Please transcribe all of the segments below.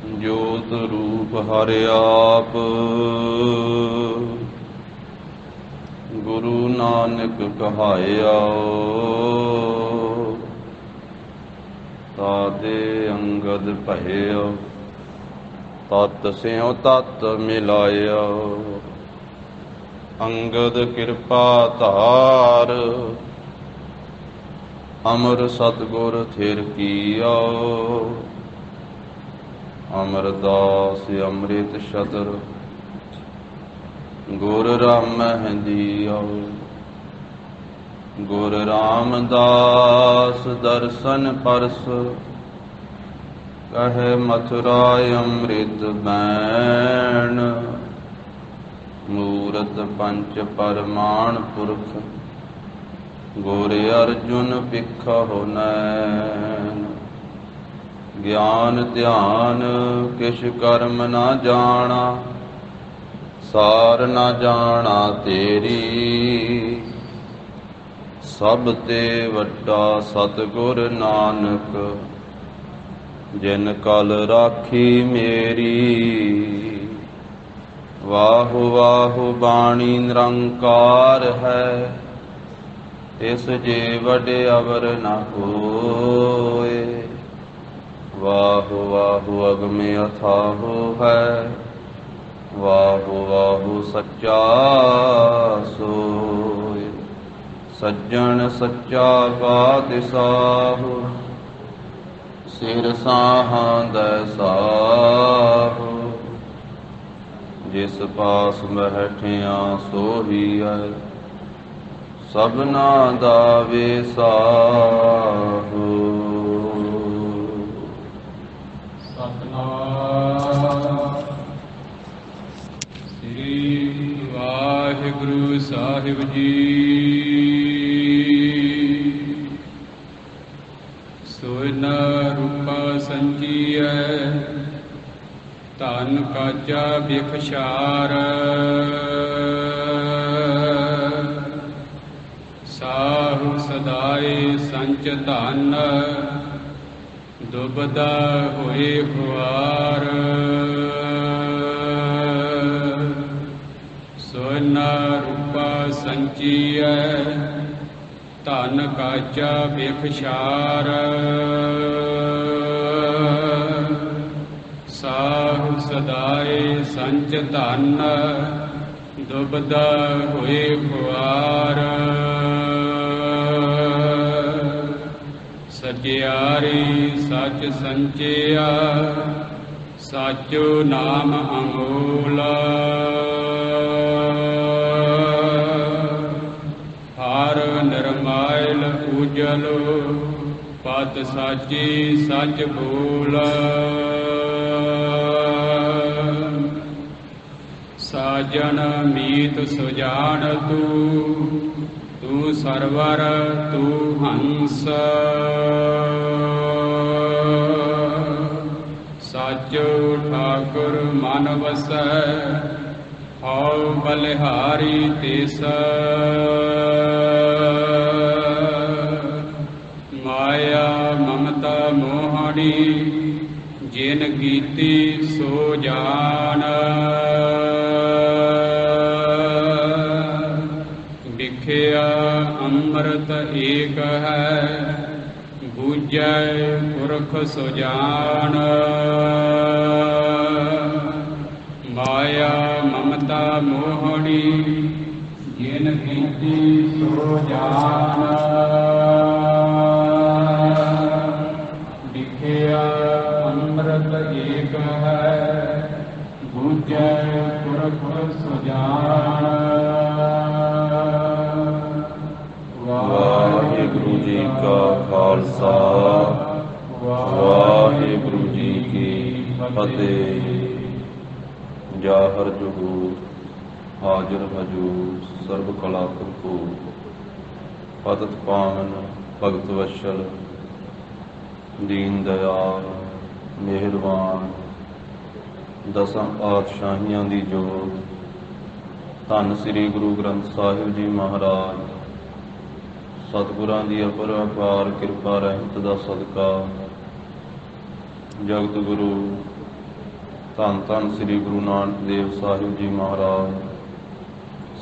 जोत रूप हर आप, गुरु नानक कहाया। तादे अंगद भया, तत् स्यों तत् मिलाया। अंगद कृपा धार, अमर सतगुर थिर किया। अमरदास अमृत शतर, गुर रामह दिया। गुर रामदास दर्शन परस, कहे मथुरा अमृत बैन। मूरत पंच परमाण पुरख, गुर अर्जुन भिखु नैन। ज्ञान ध्यान किछ कर्म न जाना, सार न जाना तेरी। सब ते वड्डा सतगुर नानक, जिन कल राखी मेरी। वाहु वाहु बाणी निरंकार है, इस जे वडे अवर न होए। वाहु वाहु अगमे अथाहु है, वाहु वाहु सच्चा सोय। सज्जन सच्चा बात साहु, सिर साहां साहु। जिस पास बैठिया सोही है, सबना दा वेसाहु। श्री वाहिगुरु साहिब जी। सोना रूपा संजीए, धन काजा बिखशार। साहु सदाए संच धन, दुबदा होए खुआर। सोना रूपा संचीए, धन काजा बिखशार। साहु सदाए संच धन, दुबदा होए खुआर। सचियारी सच संचिया, साचो नाम अमोला। हर निर्मायल उजलो, पत साची सच बोला। साजन मीत सुजान तू, तू सरवर तू हंस। साचो ठाकुर मन वसै, हौ बलिहारी तिस। माया ममता मोहनी, जिन कीती सो जान। बिखिया अमृत एक है, बूझै पुरख सुजान। माया ममता मोहनी, जिन कीती सो जान। बिखिया अमृत एक है, बूझै पुरख सुजान। वाहिगुरु जी का खालसा, वाहिगुरु जी की फतेह। जाहर जुहूर, हाजिर हजूर, सर्व कला भरपूर। पतित पावन भगत वत्सल, दीन दयाल मेहरबान, दसां पातशाहियां दी जोत, धन श्री गुरु ग्रंथ साहिब जी महाराज। सतगुरां दी अपार किरपा रहमत दा सदका, जगत गुरु ਧੰਨ ਧੰਨ ਸ੍ਰੀ ਗੁਰੂ ਨਾਨਕ ਦੇਵ ਸਾਹਿਬ ਜੀ ਮਹਾਰਾਜ,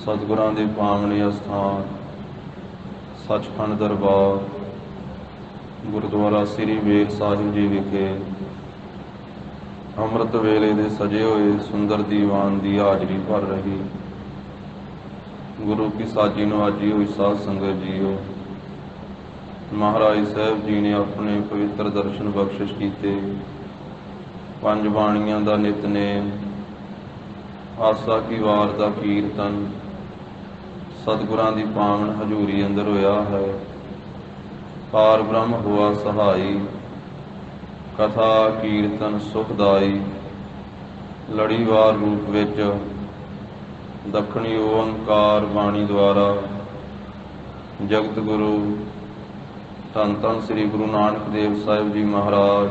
ਸਤਿਗੁਰਾਂ ਦੇ ਪਾਵਨੇ ਅਸਥਾਨ ਸੱਚਖੰਡ ਦਰਬਾਰ ਗੁਰਦੁਆਰਾ ਸ੍ਰੀ ਬੇਰ ਸਾਹਿਬ ਜੀ ਵਿਖੇ ਅੰਮ੍ਰਿਤ ਵੇਲੇ ਦੇ ਸਜੇ ਹੋਏ ਸੁੰਦਰ ਦੀਵਾਨ ਦੀ ਹਾਜ਼ਰੀ ਭਰ ਰਹੀ ਗੁਰੂ ਕੀ ਸਾਜੀ ਨਵਾਜੀ ਹੋਈ ਸਾਧ ਸੰਗਤ ਜੀਓ, ਮਹਾਰਾਜ ਸਾਹਿਬ ਜੀ ਨੇ ਆਪਣੇ ਪਵਿੱਤਰ ਦਰਸ਼ਨ ਬਖਸ਼ਿਸ਼ ਕੀਤੇ। ਪੰਜ ਬਾਣੀਆਂ ਦਾ ਨਿਤਨੇਮ, ਆਸਾ ਕੀ ਵਾਰ ਦਾ ਕੀਰਤਨ ਸਤਿਗੁਰਾਂ ਦੀ ਪਾਵਨ ਹਜ਼ੂਰੀ ਅੰਦਰ ਹੋਇਆ ਹੈ। ਪਾਰ ਬ੍ਰਹਮ ਹੋਆ ਸਹਾਈ, ਕਥਾ ਕੀਰਤਨ ਸੁਖਦਾਈ। ਲੜੀਵਾਰ ਰੂਪ ਵਿੱਚ ਦੱਖਣੀ ਓੰਕਾਰ ਬਾਣੀ ਦੁਆਰਾ ਜਗਤ ਗੁਰੂ ਧੰਨ ਧੰਨ ਸ੍ਰੀ ਗੁਰੂ ਨਾਨਕ ਦੇਵ ਸਾਹਿਬ ਜੀ ਮਹਾਰਾਜ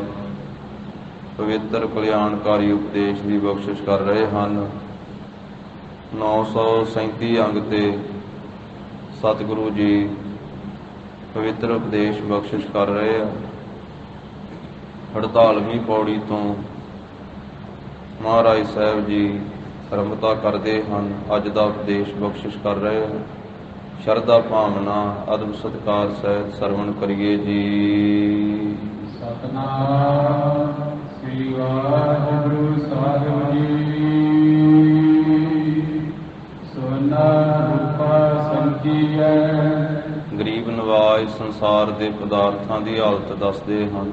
ਪਵਿੱਤਰ ਕਲਿਆਣਕਾਰੀ ਉਪਦੇਸ਼ ਦੀ ਬਖਸ਼ਿਸ਼ ਕਰ ਰਹੇ ਹਨ। 937 ਅੰਗ ਤੇ ਸਤਿਗੁਰੂ ਜੀ ਪਵਿੱਤਰ ਉਪਦੇਸ਼ ਬਖਸ਼ਿਸ਼ ਕਰ ਰਹੇ ਆ। 48ਵੀਂ ਪੌੜੀ ਤੋਂ ਮਹਾਰਾਜ ਸਾਹਿਬ ਜੀ ਆਰੰਭਤਾ ਕਰਦੇ ਹਨ। ਅੱਜ ਦਾ ਉਪਦੇਸ਼ ਬਖਸ਼ਿਸ਼ ਕਰ ਰਹੇ ਹਨ। ਸ਼ਰਧਾ ਭਾਵਨਾ ਅਦਬ ਸਤਿਕਾਰ ਸਹਿਤ ਸਰਵਣ ਕਰੀਏ ਜੀ। ਸਤਿਨਾਮ ਸ੍ਰੀ ਵਾਹਿਗੁਰੂ ਸਾਹਿਬ ਜੀ। ਸੋਨਾ ਰੂਪਾ ਸੰਕੀਐ। ਗਰੀਬ ਨਵਾਜ ਸੰਸਾਰ ਦੇ ਪਦਾਰਥਾਂ ਦੀ ਹਾਲਤ ਦੱਸਦੇ ਹਨ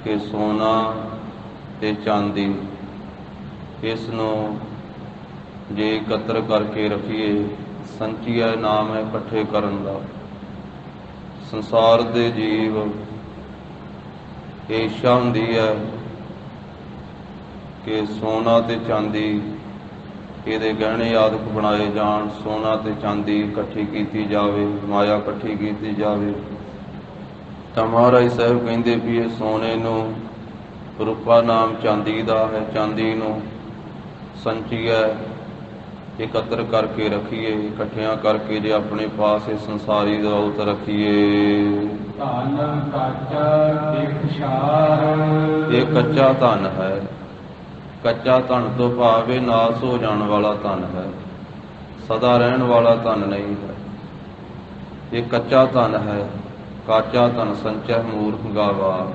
ਕਿ ਸੋਨਾ ਤੇ ਚਾਂਦੀ, ਇਸ ਨੂੰ ਜੇ ਇਕੱਤਰ ਕਰਕੇ ਰੱਖੀਏ, ਸੰਚੀਆ ਨਾਮ ਹੈ ਇਕੱਠੇ ਕਰਨ ਦਾ। ਸੰਸਾਰ ਦੇ ਜੀਵ ਇਹ ਇੱਛਾ ਹੁੰਦੀ ਹੈ ਕਿ ਸੋਨਾ ਤੇ ਚਾਂਦੀ ਇਹਦੇ ਗਹਿਣੇ ਆਦਿਕ ਬਣਾਏ ਜਾਣ, ਸੋਨਾ ਤੇ ਚਾਂਦੀ ਇਕੱਠੀ ਕੀਤੀ ਜਾਵੇ, ਮਾਇਆ ਇਕੱਠੀ ਕੀਤੀ ਜਾਵੇ। ਤਾਂ ਮਹਾਰਾਜ ਸਾਹਿਬ ਕਹਿੰਦੇ ਵੀ ਇਹ ਸੋਨੇ ਨੂੰ ਰੂਪਾ ਨਾਮ ਚਾਂਦੀ ਦਾ ਹੈ, ਚਾਂਦੀ ਨੂੰ ਸੰਚੀਆ ਇਕੱਤਰ ਕਰਕੇ ਰੱਖੀਏ, ਇਕੱਠਿਆਂ ਕਰਕੇ ਜੇ ਆਪਣੇ ਪਾਸ ਇਹ ਸੰਸਾਰੀ ਦੌਲਤ ਰੱਖੀਏ। ਧਨ ਕੱਚਾ ਦਿਖਸ਼ਾਰ। ਇਹ ਕੱਚਾ ਧਨ ਹੈ। ਕੱਚਾ ਧਨ ਤੋਂ ਭਾਵ ਇਹ ਨਾਸ ਹੋ ਜਾਣ ਵਾਲਾ ਧਨ ਹੈ, ਸਦਾ ਰਹਿਣ ਵਾਲਾ ਧਨ ਨਹੀਂ ਹੈ। ਇਹ ਕੱਚਾ ਧਨ ਹੈ। ਕਾਚਾ ਧਨ ਸੰਚੈ ਮੂਰਖ ਗਾਵਾ।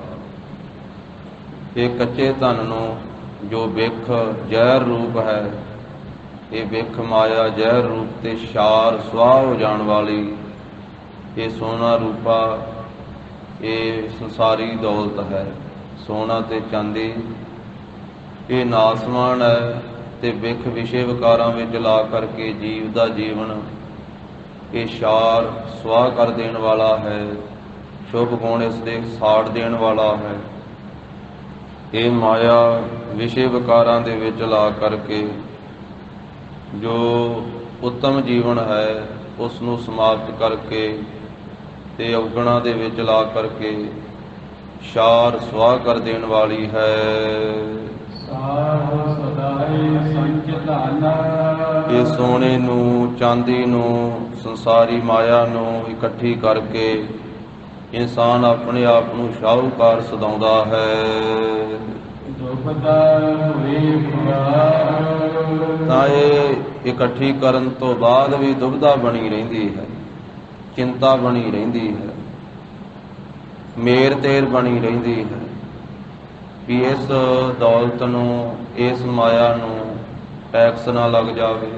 ਇਹ ਕੱਚੇ ਧਨ ਨੂੰ ਜੋ ਬਿਖ ਜ਼ਹਿਰ ਰੂਪ ਹੈ, ਇਹ ਬਿਖ ਮਾਇਆ ਜ਼ਹਿਰ ਰੂਪ ਤੇ ਸ਼ਾਰ ਸੁਆਹ ਹੋ ਜਾਣ ਵਾਲੀ ਇਹ ਸੋਨਾ ਰੂਪਾ ਇਹ ਸੰਸਾਰੀ ਦੌਲਤ ਹੈ। ਸੋਨਾ ਤੇ ਚਾਂਦੀ ਇਹ ਨਾਸਮਾਨ ਹੈ ਤੇ ਬਿਖ ਵਿਸ਼ੇ ਵਿਕਾਰਾਂ ਵਿੱਚ ਲਾ ਕਰਕੇ ਜੀਵ ਦਾ ਜੀਵਨ ਇਹ ਸ਼ਾਰ ਸੁਆਹ ਕਰ ਦੇਣ ਵਾਲਾ ਹੈ। ਸ਼ੁਭ ਗੁਣ ਇਸ ਦੇ ਸਾੜ ਦੇਣ ਵਾਲਾ ਹੈ। ਇਹ ਮਾਇਆ ਵਿਸ਼ੇ ਵਿਕਾਰਾਂ ਦੇ ਵਿੱਚ ਲਾ ਕਰਕੇ ਜੋ ਉੱਤਮ ਜੀਵਨ ਹੈ ਉਸ ਨੂੰ ਸਮਾਪਤ ਕਰਕੇ ਤੇ ਅਵਗੁਣਾਂ ਦੇ ਵਿੱਚ ਲਾ ਕਰਕੇ ਸ਼ਾਰ ਸੁਆਹ ਕਰ ਦੇਣ ਵਾਲੀ ਹੈ। ਸਾਧ ਸਦਾਈ ਸੰਚ ਧਨ। ਇਹ ਸੋਨੇ ਨੂੰ, ਚਾਂਦੀ ਨੂੰ, ਸੰਸਾਰੀ ਮਾਇਆ ਨੂੰ ਇਕੱਠੀ ਕਰਕੇ ਇਨਸਾਨ ਆਪਣੇ ਆਪ ਨੂੰ ਸ਼ਾਹੂਕਾਰ ਸਦਾਉਂਦਾ ਹੈ। ਦੁਬਦਾ ਹੋਏ ਪੁਰਾਰ। ਤਾਂ ਇਹ ਇਕੱਠੀ ਕਰਨ ਤੋਂ ਬਾਅਦ ਵੀ ਦੁਬਦਾ ਬਣੀ ਰਹਿੰਦੀ ਹੈ, ਚਿੰਤਾ ਬਣੀ ਰਹਿੰਦੀ ਹੈ, ਮੇਰ ਤੇਰ ਬਣੀ ਰਹਿੰਦੀ ਹੈ ਵੀ ਇਸ ਦੌਲਤ ਨੂੰ, ਇਸ ਮਾਇਆ ਨੂੰ ਟੈਕਸ ਨਾ ਲੱਗ ਜਾਵੇ,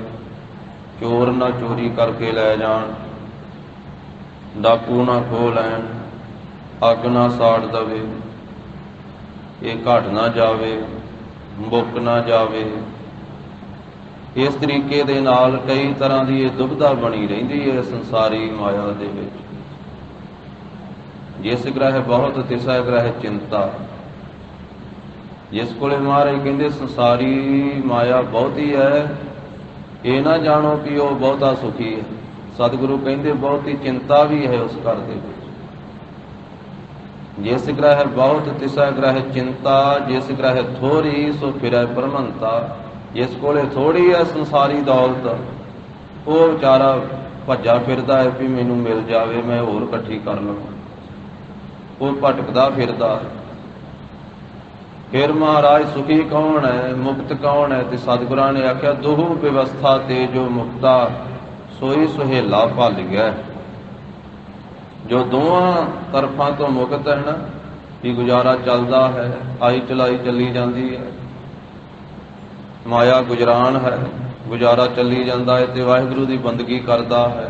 ਚੋਰ ਨਾ ਚੋਰੀ ਕਰਕੇ ਲੈ ਜਾਣ, ਡਾਕੂ ਨਾ ਖੋਹ ਲੈਣ, ਅੱਗ ਨਾ ਸਾੜ ਦਵੇ, ਇਹ ਘਟ ਨਾ ਜਾਵੇ, ਮੁੱਕ ਨਾ ਜਾਵੇ। ਇਸ ਤਰੀਕੇ ਦੇ ਨਾਲ ਕਈ ਤਰ੍ਹਾਂ ਦੀ ਇਹ ਦੁਬਿਧਾ ਬਣੀ ਰਹਿੰਦੀ ਹੈ ਸੰਸਾਰੀ ਮਾਇਆ ਦੇ ਵਿੱਚ। ਜਿਸ ਗ੍ਰਹਿ ਬਹੁਤ ਤਿਸੈ ਗ੍ਰਹਿ ਚਿੰਤਾ। ਜਿਸ ਕੋਲੇ ਮਹਾਰਾਜ ਕਹਿੰਦੇ ਸੰਸਾਰੀ ਮਾਇਆ ਬਹੁਤੀ ਹੈ, ਇਹ ਨਾ ਜਾਣੋ ਕਿ ਉਹ ਬਹੁਤਾ ਸੁਖੀ ਹੈ। ਸਤਿਗੁਰੂ ਕਹਿੰਦੇ ਬਹੁਤੀ ਚਿੰਤਾ ਵੀ ਹੈ ਉਸ ਘਰ ਦੇ ਵਿੱਚ। ਜਿਸ ਗ੍ਰਹਿ ਬਹੁਤ ਤਿਸੈ ਗ੍ਰਹਿ ਚਿੰਤਾ, ਜਿਸ ਗ੍ਰਹਿ ਥੋੜੀ ਸੋ ਫਿਰੈ ਭਰਮੰਤਾ। ਜਿਸ ਕੋਲੇ ਥੋੜੀ ਹੈ ਸੰਸਾਰੀ ਦੌਲਤ, ਉਹ ਵਿਚਾਰਾ ਭੱਜਾ ਫਿਰਦਾ ਹੈ ਵੀ ਮੈਨੂੰ ਮਿਲ ਜਾਵੇ, ਮੈਂ ਹੋਰ ਇਕੱਠੀ ਕਰ ਲਵਾਂ। ਉਹ ਭਟਕਦਾ ਫਿਰਦਾ ਹੈ। फिर महाराज सुखी कौन है, मुक्त कौन है? तो सतगुरां ने आख्या दोहू व्यवस्था ते जो मुक्ता सोई सुहेला भल गया। जो दोवां तरफां तो मुक्त है ना, कि गुजारा चलता है, आई चलाई चली जाती है, माया गुजरान है, गुजारा चली जाता है, तो वाहिगुरू की बंदगी करता है,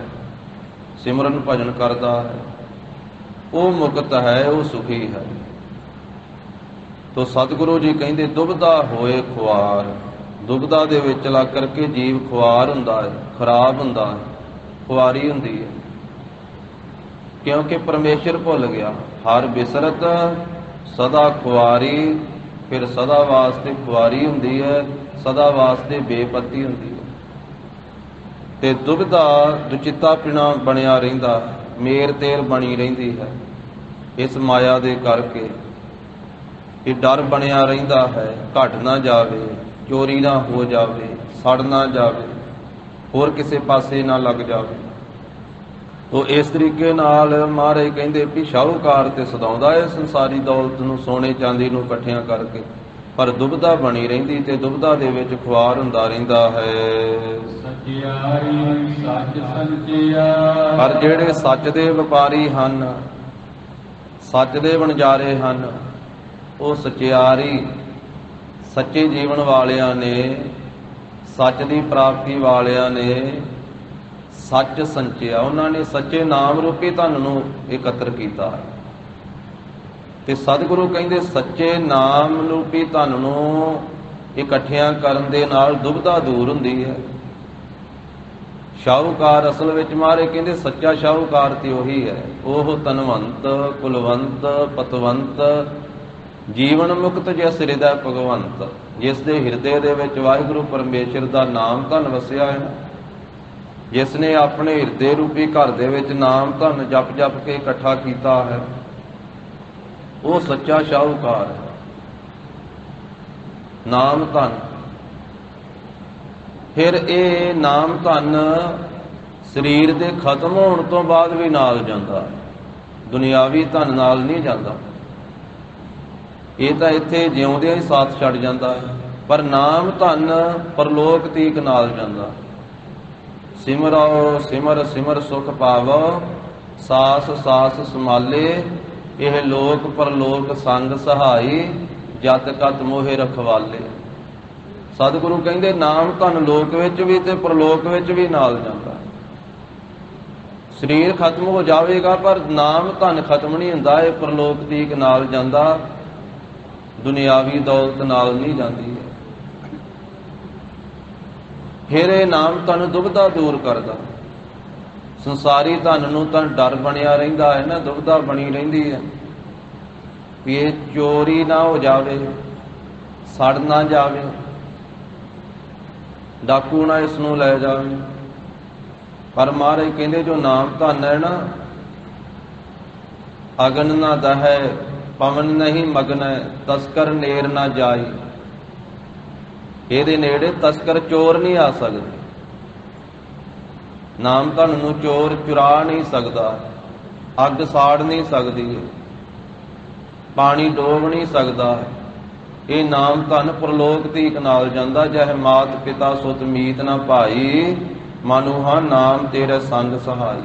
सिमरन भजन करता है, वो मुक्त है, वो सुखी है। तो सतगुरु जी कहते दुबदा होए खुआर, दुबदा दे विच लग करके जीव खुआर हुंदा है, खराब हुंदा है, खुआरी हुंदी है, क्योंकि परमेश्वर भुल गया। हर बिसरत सदा खुआरी, फिर सदा वास्ते खुआरी हुंदी है, सदा वास्ते बेपत्ती हुंदी है। ते दुबदा दुचिता पिना बनिया रहिंदा, मेर तेर बनी रहिंदी है इस माया दे करके। कि डर बनिया रहिंदा है, घट ना जावे, चोरी ना हो जावे, सड़ ना जावे, होर किसे पासे ना लग जावे। तो इस तरीके नाल महाराज कहंदे भी शाहूकार ते सदाउंदा है संसारी दौलत नूं, सोने चांदी नूं इकट्ठियां करके, पर दुबदा बनी रहिंदी ते दुबदा दे विच खुआर हुंदा रहिंदा है। सचियारी सच संचिया, पर ਜਿਹੜੇ ਸੱਚ ਦੇ ਵਪਾਰੀ ਹਨ, ਸੱਚ ਦੇ ਵਣਜਾਰੇ ਹਨ, ਉਹ ਸਚਿਆਰੀ ਸੱਚੇ ਜੀਵਨ ਵਾਲਿਆਂ ਨੇ, ਸੱਚ ਦੀ ਪ੍ਰਾਪਤੀ ਵਾਲਿਆਂ ਨੇ ਸੱਚ ਸੰਚਿਆ। ਉਹਨਾਂ ਨੇ ਸੱਚੇ ਨਾਮ ਰੂਪੀ ਧਨ ਨੂੰ ਇਕੱਤਰ ਕੀਤਾ। ਤੇ ਸਤਿਗੁਰੂ ਕਹਿੰਦੇ ਸੱਚੇ ਨਾਮ ਰੂਪੀ ਧਨ ਨੂੰ ਇਕੱਠਿਆਂ ਕਰਨ ਦੇ ਨਾਲ ਦੁਬਦਾ ਦੂਰ ਹੁੰਦੀ ਹੈ। ਸ਼ਾਹੂਕਾਰ ਅਸਲ ਵਿੱਚ ਮਾਰੇ ਕਹਿੰਦੇ ਸੱਚਾ ਸ਼ਾਹੂਕਾਰ ਤੇ ਉਹੀ ਹੈ, ਉਹ ਧਨਵੰਤ ਕੁਲਵੰਤ ਪਤਵੰਤ ਜੀਵਨ ਮੁਕਤ ਜਿਸ ਹਿਰਦੈ ਭਗਵੰਤ, ਜਿਸ ਦੇ ਹਿਰਦੇ ਦੇ ਵਿੱਚ ਵਾਹਿਗੁਰੂ ਪਰਮੇਸ਼ਰ ਦਾ ਨਾਮ ਧਨ ਵਸਿਆ ਹੈ, ਜਿਸ ਨੇ ਆਪਣੇ ਹਿਰਦੇ ਰੂਪੀ ਘਰ ਦੇ ਵਿੱਚ ਨਾਮ ਧਨ ਜਪ ਜਪ ਕੇ ਇਕੱਠਾ ਕੀਤਾ ਹੈ, ਉਹ ਸੱਚਾ ਸ਼ਾਹੂਕਾਰ ਹੈ। ਨਾਮ ਧਨ, ਫਿਰ ਇਹ ਨਾਮ ਧਨ ਸਰੀਰ ਦੇ ਖਤਮ ਹੋਣ ਤੋਂ ਬਾਅਦ ਵੀ ਨਾਲ ਜਾਂਦਾ ਹੈ, ਦੁਨਿਆਵੀ ਧਨ ਨਾਲ ਨਹੀਂ ਜਾਂਦਾ। ਇਹ ਤਾਂ ਇੱਥੇ ਜਿਉਂਦਿਆਂ ਹੀ ਸਾਥ ਛੱਡ ਜਾਂਦਾ ਹੈ, ਪਰ ਨਾਮ ਧਨ ਪਰਲੋਕ ਤੀਕ ਨਾਲ ਜਾਂਦਾ। ਸਿਮਰੋ ਸਿਮਰ ਸਿਮਰ ਸੁਖ ਪਾਵੋ, ਸਾਸ ਸਾਸ ਸਮਾਲੇ, ਇਹ ਲੋਕ ਪਰਲੋਕ ਸੰਗ ਸਹਾਈ, ਜਤ ਕਤ ਮੋਹਿ ਰਖਵਾਲੇ। ਸਤਿਗੁਰੂ ਕਹਿੰਦੇ ਨਾਮ ਧਨ ਲੋਕ ਵਿੱਚ ਵੀ ਤੇ ਪਰਲੋਕ ਵਿੱਚ ਵੀ ਨਾਲ ਜਾਂਦਾ। ਸਰੀਰ ਖਤਮ ਹੋ ਜਾਵੇਗਾ ਪਰ ਨਾਮ ਧਨ ਖਤਮ ਨਹੀਂ ਹੁੰਦਾ, ਇਹ ਪਰਲੋਕ ਤੀਕ ਨਾਲ ਜਾਂਦਾ, ਦੁਨਿਆਵੀ ਦੌਲਤ ਨਾਲ ਨਹੀਂ ਜਾਂਦੀ ਹੈ। ਫਿਰ ਇਹ ਨਾਮ ਧਨ ਦੁਬਦਾ ਦੂਰ ਕਰਦਾ। ਸੰਸਾਰੀ ਧਨ ਨੂੰ ਤਾਂ ਡਰ ਬਣਿਆ ਰਹਿੰਦਾ ਹੈ ਨਾ, ਦੁਬਦਾ ਬਣੀ ਰਹਿੰਦੀ ਹੈ ਵੀ ਇਹ ਚੋਰੀ ਨਾ ਹੋ ਜਾਵੇ, ਸੜ ਨਾ ਜਾਵੇ, ਡਾਕੂ ਨਾ ਇਸ ਨੂੰ ਲੈ ਜਾਵੇ। ਪਰ ਮਹਾਰਾਜ ਕਹਿੰਦੇ ਜੋ ਨਾਮ ਧਨ ਹੈ ਨਾ, ਅਗਨ ਨਾ ਦਹੈ ਪਵਨ ਨਹੀਂ ਮਗਨੈ, ਤਸਕਰ ਨੇਰ ਨਾ ਜਾਈ। ਇਹਦੇ ਨੇੜੇ ਤਸਕਰ ਚੋਰ ਨਹੀਂ ਆ ਸਕਦੇ। ਨਾਮ ਧਨ ਨੂੰ ਚੋਰ ਚੁਰਾ ਨਹੀਂ ਸਕਦਾ, ਅੱਗ ਸਾੜ ਨਹੀਂ ਸਕਦੀ, ਪਾਣੀ ਡੋਬ ਨਹੀਂ ਸਕਦਾ। ਇਹ ਨਾਮ ਧਨ ਪਰਲੋਕ ਤੀਕ ਨਾਲ ਜਾਂਦਾ। ਜਹ ਮਾਤ ਪਿਤਾ ਸੁਤ ਮੀਤ ਨਾ ਭਾਈ, ਮਨੁਹਾ ਨਾਮ ਤੇਰੇ ਸੰਗ ਸਹਾਈ।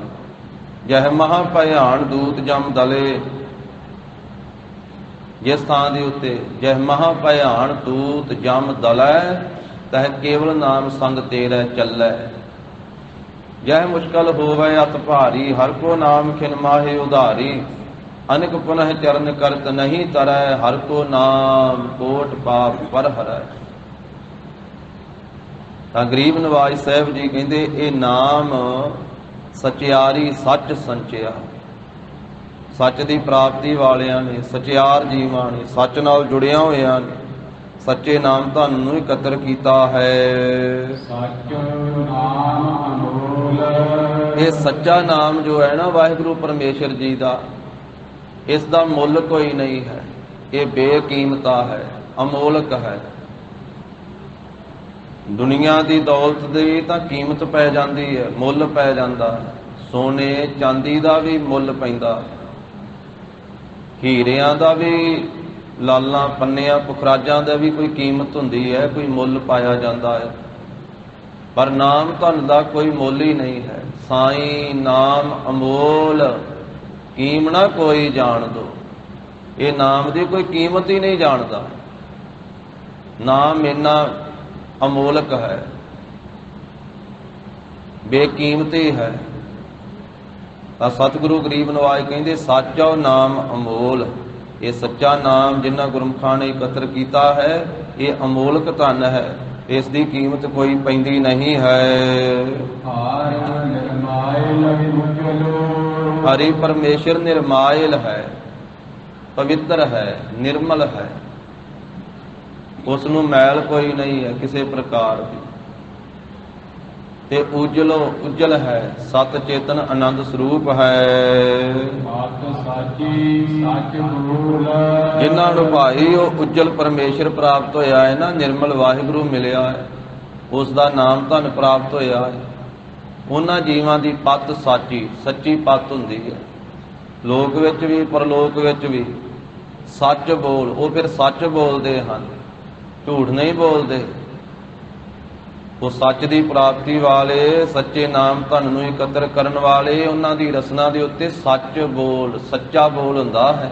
ਜਹ ਮਹਾ ਭਿਆਨ ਦੂਤ ਜਮ ਦਲੇ, ਜਿਸ ਥਾਂ ਦੇ ਉੱਤੇ ਜਹ ਮਹਾ ਭਿਆਨ ਦੂਤ ਜਮ ਦਲੈ, ਤਹ ਕੇਵਲ ਨਾਮ ਸੰਗ ਤੇਰੇ ਚੱਲੈ। ਜਹ ਮੁਸ਼ਕਲ ਹੋਵੇ ਅਤ ਭਾਰੀ, ਹਰ ਕੋ ਨਾਮ ਖਿਨ ਮਾਹੇ ਉਧਾਰੀ। ਅਨਕ ਪੁਨਹ ਚਰਨ ਕਰਤ ਨਹੀਂ ਤਰੈ, ਹਰ ਕੋ ਨਾਮ ਕੋਟ ਪਾਪ ਪਰ ਹਰੈ। ਤਾਂ ਗਰੀਬ ਨਵਾਜ਼ ਸਾਹਿਬ ਜੀ ਕਹਿੰਦੇ ਇਹ ਨਾਮ ਸਚਿਆਰੀ ਸੱਚ ਸੰਚਿਆ। ਸੱਚ ਦੀ ਪ੍ਰਾਪਤੀ ਵਾਲਿਆਂ ਨੇ, ਸਚਿਆਰ ਜੀਵਾਂ ਨੇ, ਸੱਚ ਨਾਲ ਜੁੜਿਆ ਹੋਇਆਂ ਨੇ, ਸੱਚੇ ਨਾਮ ਧਨ ਨੂੰ ਇਕੱਤਰ ਕੀਤਾ ਹੈ। ਸੱਚ ਨਾਮ ਅਮੋਲ, ਇਹ ਸੱਚਾ ਨਾਮ ਜੋ ਹੈ ਨਾ ਵਾਹਿਗੁਰੂ ਪਰਮੇਸ਼ਰ ਜੀ ਦਾ, ਇਸ ਦਾ ਮੁੱਲ ਕੋਈ ਨਹੀਂ ਹੈ। ਇਹ ਬੇਕੀਮਤਾ ਹੈ, ਅਮੋਲਕ ਹੈ। ਦੁਨੀਆ ਦੀ ਦੌਲਤ ਦੀ ਤਾਂ ਕੀਮਤ ਪੈ ਜਾਂਦੀ ਹੈ, ਮੁੱਲ ਪੈ ਜਾਂਦਾ ਹੈ। ਸੋਨੇ ਚਾਂਦੀ ਦਾ ਵੀ ਮੁੱਲ ਪੈਂਦਾ, ਹੀਰਿਆਂ ਦਾ ਵੀ ਲਾਲਾਂ ਪੰਨਿਆਂ ਪੁਖਰਾਜਾਂ ਦਾ ਵੀ ਕੋਈ ਕੀਮਤ ਹੁੰਦੀ ਹੈ, ਕੋਈ ਮੁੱਲ ਪਾਇਆ ਜਾਂਦਾ ਹੈ, ਪਰ ਨਾਮ ਧਨ ਦਾ ਕੋਈ ਮੁੱਲ ਹੀ ਨਹੀਂ ਹੈ। ਸਾਈਂ ਨਾਮ ਅਮੋਲ, ਕੀਮ ਨਾ ਕੋਈ ਜਾਣ ਦੋ। ਇਹ ਨਾਮ ਦੀ ਕੋਈ ਕੀਮਤ ਹੀ ਨਹੀਂ ਜਾਣਦਾ। ਨਾਮ ਇੰਨਾ ਅਮੋਲਕ ਹੈ, ਬੇਕੀਮਤੀ ਹੈ। ਤਾਂ ਸਤਿਗੁਰੂ ਗਰੀਬ ਨਵਾਜ ਕਹਿੰਦੇ ਸਾਚਾ ਨਾਮ ਅਮੋਲ। ਇਹ ਸੱਚਾ ਨਾਮ ਜਿਨ੍ਹਾਂ ਗੁਰਮੁਖਾਂ ਨੇ ਇਕੱਤਰ ਕੀਤਾ ਹੈ, ਇਹ ਅਮੋਲਕ ਧਨ ਹੈ, ਇਸ ਦੀ ਕੀਮਤ ਕੋਈ ਪੈਂਦੀ ਨਹੀਂ ਹੈ। ਹਰੀ ਪਰਮੇਸ਼ਰ ਨਿਰਮਾਇਲ ਹੈ, ਪਵਿੱਤਰ ਹੈ, ਨਿਰਮਲ ਹੈ, ਉਸ ਨੂੰ ਮੈਲ ਕੋਈ ਨਹੀਂ ਹੈ ਕਿਸੇ ਪ੍ਰਕਾਰ ਦੀ। ਤੇ ਉਜਲ ਹੈ, ਸਤ ਚੇਤਨ ਆਨੰਦ ਸਰੂਪ ਹੈ। ਜਿਨ੍ਹਾਂ ਨੂੰ ਭਾਈ ਉਹ ਉਜਲ ਪਰਮੇਸ਼ਰ ਪ੍ਰਾਪਤ ਹੋਇਆ ਹੈ ਨਾ, ਨਿਰਮਲ ਵਾਹਿਗੁਰੂ ਮਿਲਿਆ ਹੈ, ਉਸ ਦਾ ਨਾਮ ਧਨ ਪ੍ਰਾਪਤ ਹੋਇਆ ਹੈ, ਉਹਨਾਂ ਜੀਵਾਂ ਦੀ ਪੱਤ ਸਾਚੀ ਸੱਚੀ ਪੱਤ ਹੁੰਦੀ ਹੈ। ਲੋਕ ਵਿੱਚ ਵੀ ਪਰਲੋਕ ਵਿੱਚ ਵੀ ਸੱਚ ਬੋਲ, ਉਹ ਫਿਰ ਸੱਚ ਬੋਲਦੇ ਹਨ, ਝੂਠ ਨਹੀਂ ਬੋਲਦੇ। ਉਹ ਸੱਚ ਦੀ ਪ੍ਰਾਪਤੀ ਵਾਲੇ, ਸੱਚੇ ਨਾਮ ਧਨ ਨੂੰ ਇਕੱਤਰ ਕਰਨ ਵਾਲੇ, ਉਹਨਾਂ ਦੀ ਰਸਨਾ ਦੇ ਉੱਤੇ ਸੱਚ ਬੋਲ, ਸੱਚਾ ਬੋਲ ਹੁੰਦਾ ਹੈ,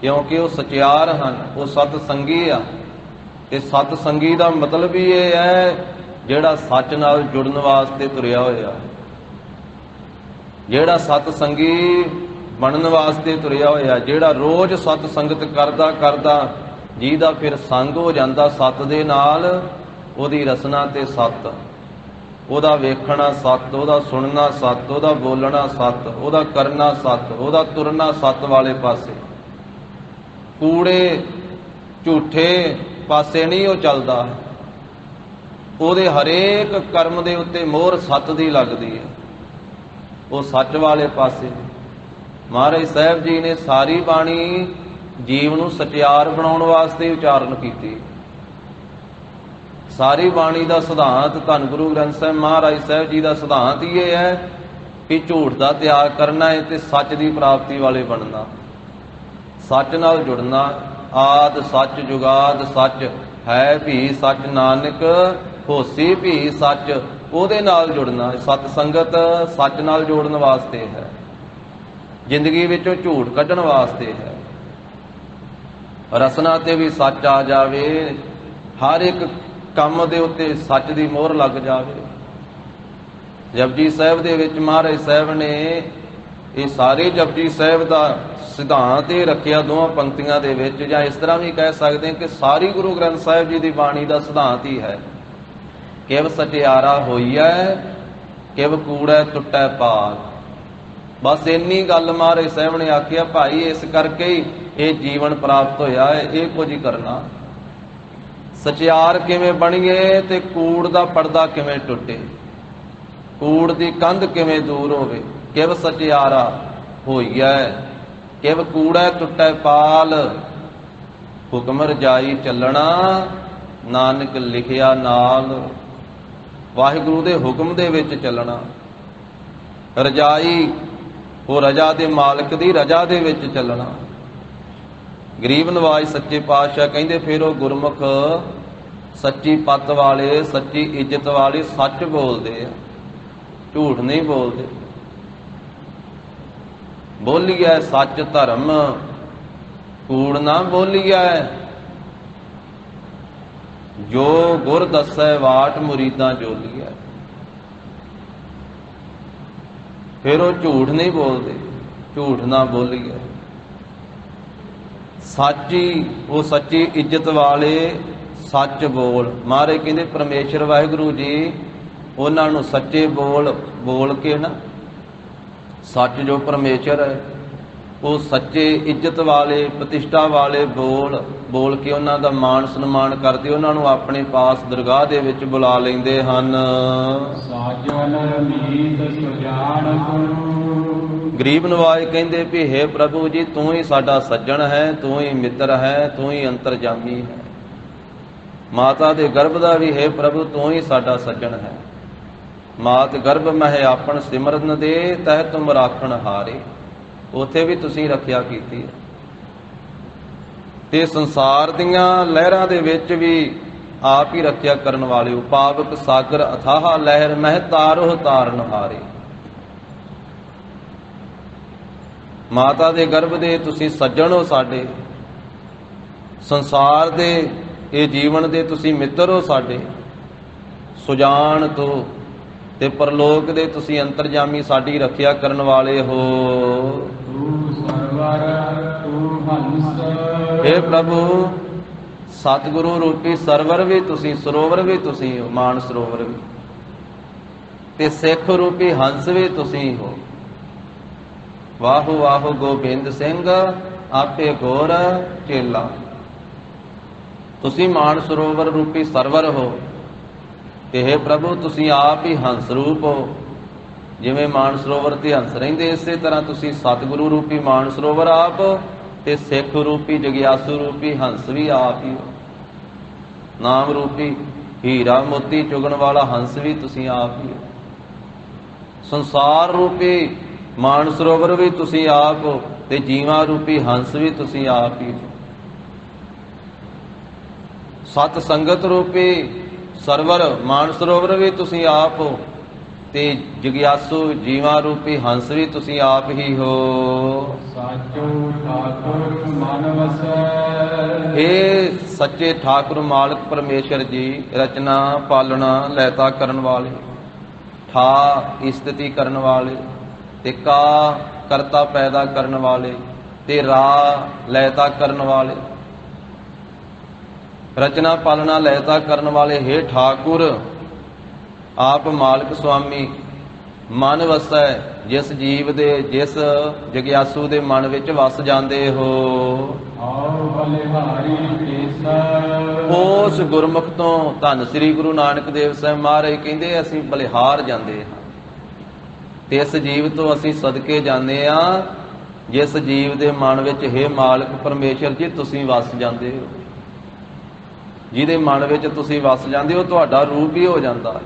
ਕਿਉਂਕਿ ਉਹ ਸਚਿਆਰ ਹਨ, ਉਹ ਸਤ ਸੰਗੀ ਆ। ਤੇ ਸਤ ਸੰਗੀ ਦਾ ਮਤਲਬ ਹੀ ਇਹ ਹੈ ਜਿਹੜਾ ਸੱਚ ਨਾਲ ਜੁੜਨ ਵਾਸਤੇ ਤੁਰਿਆ ਹੋਇਆ, ਜਿਹੜਾ ਸਤ ਸੰਗੀ ਬਣਨ ਵਾਸਤੇ ਤੁਰਿਆ ਹੋਇਆ, ਜਿਹੜਾ ਰੋਜ਼ ਸਤ ਸੰਗਤ ਕਰਦਾ ਕਰਦਾ ਜਿਹਦਾ ਫਿਰ ਸੰਗ ਹੋ ਜਾਂਦਾ ਸਤ ਦੇ ਨਾਲ, ਉਹਦੀ ਰਸਨਾ ਤੇ ਸੱਤ, ਉਹਦਾ ਵੇਖਣਾ ਸੱਤ, ਉਹਦਾ ਸੁਣਨਾ ਸੱਤ, ਉਹਦਾ ਬੋਲਣਾ ਸੱਤ, ਉਹਦਾ ਕਰਨਾ ਸੱਤ, ਉਹਦਾ ਤੁਰਨਾ ਸੱਤ ਵਾਲੇ ਪਾਸੇ। ਕੂੜੇ ਝੂਠੇ ਪਾਸੇ ਨਹੀਂ ਉਹ ਚੱਲਦਾ, ਉਹਦੇ ਹਰੇਕ ਕਰਮ ਦੇ ਉੱਤੇ ਮੋਹਰ ਸੱਤ ਦੀ ਲੱਗਦੀ ਹੈ, ਉਹ ਸੱਚ ਵਾਲੇ ਪਾਸੇ। ਮਹਾਰਾਜ ਸਾਹਿਬ ਜੀ ਨੇ ਸਾਰੀ ਬਾਣੀ ਜੀਵ ਨੂੰ ਸਚਿਆਰ ਬਣਾਉਣ ਵਾਸਤੇ ਉਚਾਰਨ ਕੀਤੀ। ਸਾਰੀ ਬਾਣੀ ਦਾ ਸਿਧਾਂਤ, ਧੰਨ ਗੁਰੂ ਗ੍ਰੰਥ ਸਾਹਿਬ ਮਹਾਰਾਜ ਸਾਹਿਬ ਜੀ ਦਾ ਸਿਧਾਂਤ ਹੀ ਇਹ ਹੈ ਕਿ ਝੂਠ ਦਾ ਤਿਆਗ ਕਰਨਾ ਹੈ ਤੇ ਸੱਚ ਦੀ ਪ੍ਰਾਪਤੀ ਵਾਲੇ ਬਣਨਾ, ਸੱਚ ਨਾਲ ਜੁੜਨਾ। ਆਦ ਸੱਚ ਜੁਗਾਦ ਸੱਚ ਹੈ ਵੀ ਸੱਚ, ਨਾਨਕ ਹੋਸੀ ਵੀ ਸੱਚ, ਉਹਦੇ ਨਾਲ ਜੁੜਨਾ। ਸਤ ਸੰਗਤ ਸੱਚ ਨਾਲ ਜੋੜਨ ਵਾਸਤੇ ਹੈ, ਜ਼ਿੰਦਗੀ ਵਿੱਚੋਂ ਝੂਠ ਕੱਢਣ ਵਾਸਤੇ ਹੈ। ਰਸਨਾ ਤੇ ਵੀ ਸੱਚ ਆ ਜਾਵੇ, ਹਰ ਇੱਕ ਕੰਮ ਦੇ ਉੱਤੇ ਸੱਚ ਦੀ ਮੋਹਰ ਲੱਗ ਜਾਵੇ। ਜਪਜੀ ਸਾਹਿਬ ਦੇ ਵਿੱਚ ਮਹਾਰਾਜ ਸਾਹਿਬ ਨੇ ਇਹ ਸਾਰੇ ਜਪਜੀ ਸਾਹਿਬ ਦਾ ਸਿਧਾਂਤ ਇਹ ਰੱਖਿਆ ਦੋਹਾਂ ਪੰਕਤੀਆਂ ਦੇ ਵਿੱਚ, ਜਾਂ ਇਸ ਤਰ੍ਹਾਂ ਵੀ ਕਹਿ ਸਕਦੇ ਹਾਂ ਕਿ ਸਾਰੀ ਗੁਰੂ ਗ੍ਰੰਥ ਸਾਹਿਬ ਜੀ ਦੀ ਬਾਣੀ ਦਾ ਸਿਧਾਂਤ ਹੀ ਹੈ। ਕਿਵ ਸਟਿਆਰਾ ਹੋਈਐ, ਕਿਵ ਕੂੜੈ ਟੁੱਟੈ ਪਾਲ। ਬਸ ਇੰਨੀ ਗੱਲ ਮਹਾਰਾਜ ਸਾਹਿਬ ਨੇ ਆਖਿਆ, ਭਾਈ ਇਸ ਕਰਕੇ ਹੀ ਇਹ ਜੀਵਨ ਪ੍ਰਾਪਤ ਹੋਇਆ ਹੈ, ਇਹ ਕੁਝ ਹੀ ਕਰਨਾ। ਸਚਿਆਰ ਕਿਵੇਂ ਬਣੀਏ ਤੇ ਕੂੜ ਦਾ ਪਰਦਾ ਕਿਵੇਂ ਟੁੱਟੇ, ਕੂੜ ਦੀ ਕੰਧ ਕਿਵੇਂ ਦੂਰ ਹੋਵੇ। ਕਿਵ ਸਚਿਆਰਾ ਹੋਈਐ, ਕਿਵ ਕੂੜੈ ਟੁੱਟੈ ਪਾਲ। ਹੁਕਮ ਰਜਾਈ ਚੱਲਣਾ, ਨਾਨਕ ਲਿਖਿਆ ਨਾਲ। ਵਾਹਿਗੁਰੂ ਦੇ ਹੁਕਮ ਦੇ ਵਿੱਚ ਚੱਲਣਾ। ਰਜਾਈ, ਉਹ ਰਜਾ ਦੇ ਮਾਲਕ ਦੀ ਰਜਾ ਦੇ ਵਿੱਚ ਚੱਲਣਾ। ਗਰੀਬ ਨਵਾਜ ਸੱਚੇ ਪਾਤਸ਼ਾਹ ਕਹਿੰਦੇ ਫਿਰ ਉਹ ਗੁਰਮੁਖ ਸੱਚੀ ਪੱਤ ਵਾਲੇ, ਸੱਚੀ ਇੱਜ਼ਤ ਵਾਲੇ ਸੱਚ ਬੋਲਦੇ ਆ, ਝੂਠ ਨਹੀਂ ਬੋਲਦੇ। ਬੋਲੀਐ ਸੱਚ ਧਰਮ, ਕੂੜ ਨਾ ਬੋਲੀਐ। ਜੋ ਗੁਰ ਦੱਸੈ ਵਾਟ, ਮੁਰੀਦਾਂ ਜੋਲੀਐ। ਫਿਰ ਉਹ ਝੂਠ ਨਹੀਂ ਬੋਲਦੇ, ਝੂਠ ਨਾ ਬੋਲੀਐ। ਸੱਚੀ, ਉਹ ਸੱਚੀ ਇੱਜ਼ਤ ਵਾਲੇ ਸੱਚ ਬੋਲ। ਮਹਾਰਾਜ ਕਹਿੰਦੇ ਪਰਮੇਸ਼ਰ ਵਾਹਿਗੁਰੂ ਜੀ ਉਹਨਾਂ ਨੂੰ ਸੱਚੇ ਬੋਲ ਕੇ ਨਾ, ਸੱਚ ਜੋ ਪਰਮੇਸ਼ਰ ਹੈ ਉਹ ਸੱਚੇ ਇੱਜ਼ਤ ਵਾਲੇ ਪ੍ਰਤਿਸ਼ਠਾ ਵਾਲੇ ਬੋਲ ਕੇ ਉਹਨਾਂ ਦਾ ਮਾਣ ਸਨਮਾਨ ਕਰਦੇ, ਉਹਨਾਂ ਨੂੰ ਆਪਣੇ ਪਾਸ ਦਰਗਾਹ ਦੇ ਵਿੱਚ ਬੁਲਾ ਲੈਂਦੇ ਹਨ। ਗਰੀਬ ਨਵਾਜ ਕਹਿੰਦੇ ਵੀ ਹੇ ਪ੍ਰਭੂ ਜੀ, ਤੂੰ ਹੀ ਸਾਡਾ ਸੱਜਣ ਹੈ, ਤੂੰ ਹੀ ਮਿੱਤਰ ਹੈ, ਤੂੰ ਹੀ ਅੰਤਰਜਾਮੀ ਹੈ। ਮਾਤਾ ਦੇ ਗਰਭ ਦਾ ਵੀ ਹੇ ਪ੍ਰਭੂ ਤੂੰ ਹੀ ਸਾਡਾ ਸੱਜਣ ਹੈ। ਮਾਤ ਗਰਭ ਮਹਿ ਆਪਣ ਸਿਮਰਨ ਦੇ, ਤਹਿ ਤੁਮ ਰਾਖਣ ਹਾਰੇ। ਉੱਥੇ ਵੀ ਤੁਸੀਂ ਰੱਖਿਆ ਕੀਤੀ ਹੈ। ਤੇ ਸੰਸਾਰ ਦੀਆਂ ਲਹਿਰਾਂ ਦੇ ਵਿੱਚ ਵੀ ਆਪ ਹੀ ਰੱਖਿਆ ਕਰਨ ਵਾਲੇ ਹੋ। ਪਾਵਕ ਸਾਗਰ ਅਥਾਹ ਲਹਿਰ ਮਹਿ ਤਾਰੋ ਤਾਰਨ ਹਾਰੇ। ਮਾਤਾ ਦੇ ਗਰਭ ਦੇ ਤੁਸੀਂ ਸੱਜਣ ਹੋ ਸਾਡੇ, ਸੰਸਾਰ ਦੇ ਇਹ ਜੀਵਨ ਦੇ ਤੁਸੀਂ ਮਿੱਤਰ ਹੋ ਸਾਡੇ, ਸੁਜਾਨ ਤੋਂ ਤੇ ਪਰਲੋਕ ਦੇ ਤੁਸੀਂ ਅੰਤਰਜਾਮੀ ਸਾਡੀ ਰੱਖਿਆ ਕਰਨ ਵਾਲੇ ਹੋ। ਤੂੰ ਸਰਵਰ ਤੂੰ ਹੰਸ। हे ਪ੍ਰਭੂ ਸਤਿਗੁਰੂ ਰੂਪੀ ਸਰਵਰ ਵੀ ਤੁਸੀਂ, ਸਰੋਵਰ ਵੀ ਤੁਸੀਂ ਹੋ, ਮਾਨ ਸਰੋਵਰ ਵੀ, ਤੇ ਸਿੱਖ ਰੂਪੀ ਹੰਸ ਵੀ ਤੁਸੀਂ ਹੋ। ਵਾਹੋ ਵਾਹੋ ਗੋਬਿੰਦ ਸਿੰਘ ਆਪੇ ਗੋਰ ਚੇਲਾ। ਤੁਸੀਂ ਮਾਨ ਸਰੋਵਰ ਰੂਪੀ ਸਰਵਰ ਹੋ ਤੇ हे ਪ੍ਰਭੂ ਤੁਸੀਂ ਆਪ ਹੀ ਹੰਸ ਰੂਪ ਹੋ। ਜਿਵੇਂ ਮਾਨ ਸਰੋਵਰ ਤੇ ਹੰਸ ਰਹਿੰਦੇ, ਇਸੇ ਤਰ੍ਹਾਂ ਤੁਸੀਂ ਸਤਿਗੁਰੂ ਰੂਪੀ ਮਾਨ ਸਰੋਵਰ ਆਪ ਤੇ ਸਿੱਖ ਰੂਪੀ ਜਗਿਆਸੂ ਰੂਪੀ ਹੰਸ ਵੀ ਆਪ ਹੀ ਹੋ। ਨਾਮ ਰੂਪੀ ਹੀਰਾ ਮੋਤੀ ਚੁਗਣ ਵਾਲਾ ਹੰਸ ਵੀ ਤੁਸੀਂ ਆਪ ਹੀ ਹੋ। ਸੰਸਾਰ ਰੂਪੀ ਮਾਨ ਸਰੋਵਰ ਵੀ ਤੁਸੀਂ ਆਪ ਹੋ ਤੇ ਜੀਵਾਂ ਰੂਪੀ ਹੰਸ ਵੀ ਤੁਸੀਂ ਆਪ ਹੀ ਹੋ। ਸਤ ਸੰਗਤ ਰੂਪੀ ਸਰਵਰ ਮਾਨ ਸਰੋਵਰ ਵੀ ਤੁਸੀਂ ਆਪ ਹੋ ਤੇ ਜਗਿਆਸੂ ਜੀਵਾਂ ਰੂਪੀ ਹੰਸ ਵੀ ਤੁਸੀਂ ਆਪ ਹੀ ਹੋ। ਸਾਚੋ ਠਾਕੁਰ ਮਨ ਵਸੈ। ਇਹ ਸੱਚੇ ਠਾਕੁਰ ਮਾਲਕ ਪਰਮੇਸ਼ਰ ਜੀ ਰਚਨਾ ਪਾਲਣਾ ਲੈਤਾ ਕਰਨ ਵਾਲੇ, ਠਾ ਇਸਤਤੀ ਕਰਨ ਵਾਲੇ, ਤੇ ਕਾ ਕਰਤਾ ਪੈਦਾ ਕਰਨ ਵਾਲੇ, ਤੇ ਰਾ ਲੈਤਾ ਕਰਨ ਵਾਲੇ, ਰਚਨਾ ਪਾਲਣਾ ਲੈਤਾ ਕਰਨ ਵਾਲੇ। हे ਠਾਕੁਰ ਆਪ ਮਾਲਕ ਸੁਆਮੀ ਮਨ ਵਸੈ, ਜਿਸ ਜੀਵ ਦੇ ਜਿਸ ਜਗਿਆਸੂ ਦੇ ਮਨ ਵਿੱਚ ਵਸ ਜਾਂਦੇ ਹੋ। ਆਓ ਬਲਿਹਾਰੀ ਕੇਸਰ। ਉਸ ਗੁਰਮੁਖ ਤੋਂ ਧੰਨ ਸ੍ਰੀ ਗੁਰੂ ਨਾਨਕ ਦੇਵ ਸਾਹਿਬ ਮਹਾਰਾਜ ਕਹਿੰਦੇ ਅਸੀਂ ਬਲਿਹਾਰ ਜਾਂਦੇ ਹਾਂ, ਤੇ ਇਸ ਜੀਵ ਤੋਂ ਅਸੀਂ ਸਦਕੇ ਜਾਂਦੇ ਹਾਂ ਜਿਸ ਜੀਵ ਦੇ ਮਨ ਵਿੱਚ हे ਮਾਲਕ ਪਰਮੇਸ਼ਰ ਜੀ ਤੁਸੀਂ ਵਸ ਜਾਂਦੇ ਹੋ। ਜਿਹਦੇ ਮਨ ਵਿੱਚ ਤੁਸੀਂ ਵਸ ਜਾਂਦੇ ਹੋ ਤੁਹਾਡਾ ਰੂਪ ਹੀ ਹੋ ਜਾਂਦਾ ਹੈ।